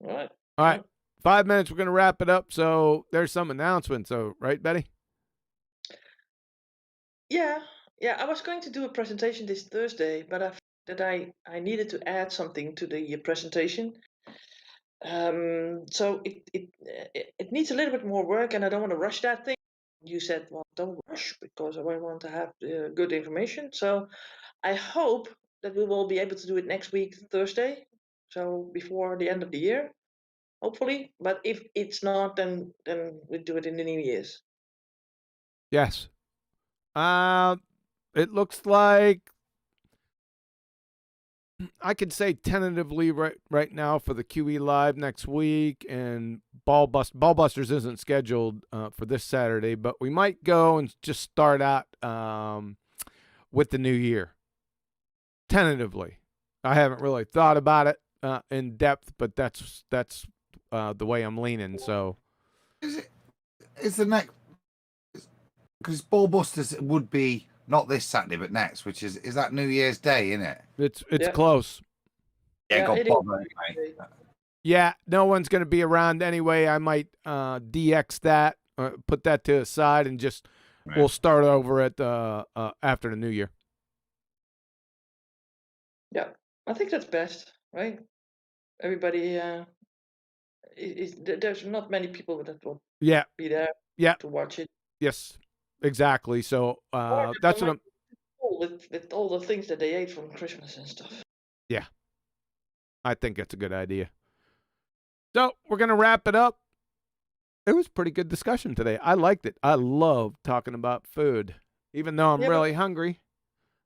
All right. All right. 5 minutes. We're going to wrap it up. So there's some announcements. So, right, Betty? Yeah. I was going to do a presentation this Thursday, but I found that I needed to add something to the presentation. So it needs a little bit more work, and I don't want to rush that thing. you said, well, don't rush because I want to have good information. So I hope that we will be able to do it next week, Thursday. So before the end of the year, hopefully. But if it's not, then we do it in the New Year's. Yes. It looks like I could say tentatively right now for the QE Live next week, and Ballbusters isn't scheduled for this Saturday, but we might go and just start out with the new year. Tentatively. I haven't really thought about it in depth, but that's the way I'm leaning. So Is the next, because Ballbusters would be not this Saturday but next, which is that New Year's Day, isn't it? It's close. Yeah, got it bother, is. mate. Yeah, no one's going to be around anyway. I might DX that, put that to the side, and just we'll start over at after the New Year. Yeah, I think that's best, right? Everybody, there's not many people that will be there to watch it. Yes, exactly. So that's what I'm. With all the things that they ate from Christmas and stuff. Yeah, I think that's a good idea. So we're going to wrap it up. It was a pretty good discussion today. I liked it. I love talking about food, even though I'm really hungry.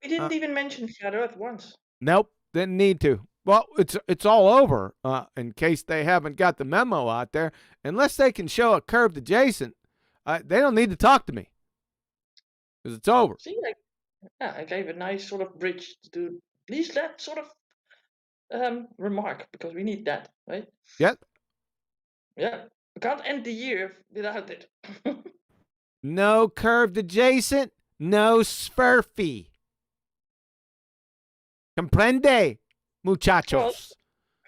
We didn't even mention Flat Earth once. Nope, didn't need to. Well, it's all over. In case they haven't got the memo out there, unless they can show a curved adjacent, they don't need to talk to me because it's over. See, I gave a nice sort of bridge to at least that sort of remark because we need that, right? Yep. Yeah, we can't end the year without it. No curved adjacent, no Smurfy. Comprende, muchachos?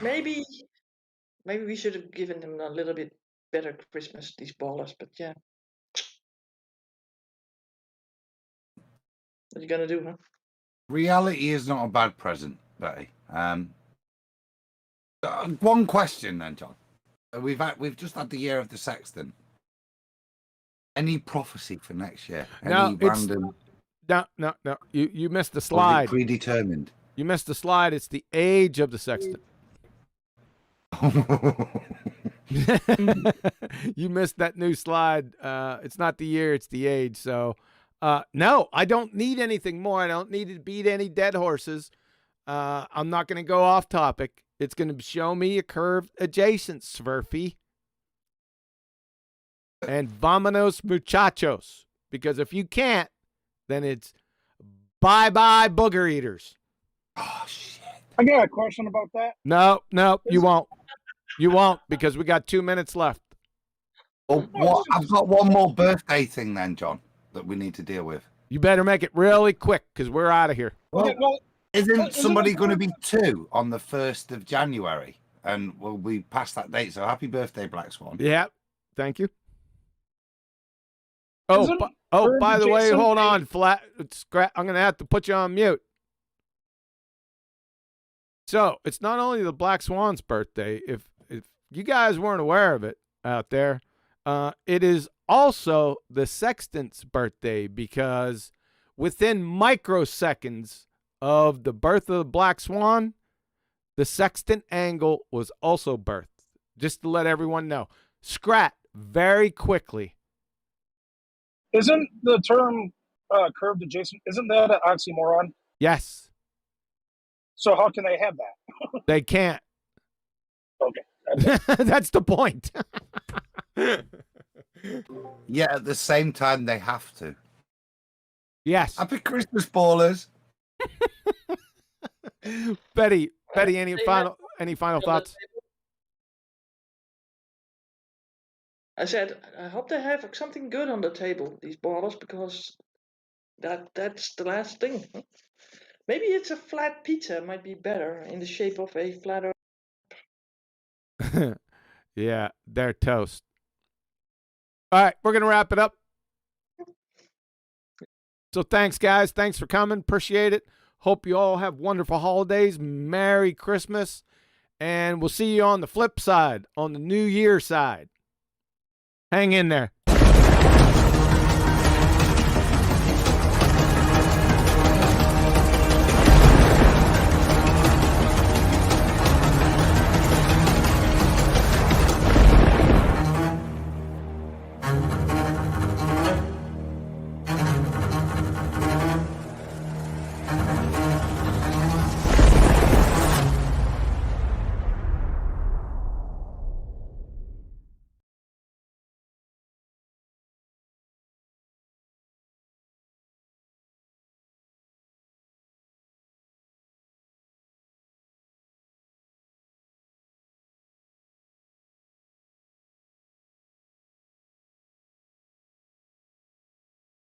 Well, maybe we should have given them a little bit better Christmas, these ballers, but yeah. What are you gonna do, huh? Reality is not a bad present, Betty. One question then, John. We've just had the year of the sextant. Any prophecy for next year? Any random? No. You missed the slide. Predetermined. You missed the slide. It's the age of the sextant. You missed that new slide. It's not the year, it's the age. So, no, I don't need anything more. I don't need to beat any dead horses. I'm not going to go off topic. It's going to show me a curved adjacent, Smurfy. And vamonos, muchachos. Because if you can't, then it's bye-bye booger eaters. Oh, shit. I got a question about that. No, you won't. You won't because we got 2 minutes left. Well, I've got one more birthday thing then, John, that we need to deal with. You better make it really quick because we're out of here. Well, isn't somebody going to be 2 on the 1st of January? And we'll be past that date. So happy birthday, Black Swan. Yeah, thank you. By the way, hold on, Flat. I'm going to have to put you on mute. So it's not only the Black Swan's birthday. If you guys weren't aware of it out there, it is also the sextant's birthday because within microseconds of the birth of the Black Swan, the sextant angle was also birthed. Just to let everyone know. Scrat very quickly. Isn't the term curved adjacent, isn't that an oxymoron? Yes. So how can they have that? They can't. Okay. That's the point. Yeah, at the same time, they have to. Yes. Happy Christmas, ballers. Betty, any final thoughts? I said, I hope they have something good on the table, these ballers, because that's the last thing. Maybe it's a flat pizza might be better in the shape of a flat Earth. Yeah, they're toast. All right, we're going to wrap it up. So thanks, guys. Thanks for coming. Appreciate it. Hope you all have wonderful holidays. Merry Christmas. And we'll see you on the flip side, on the New Year side. Hang in there.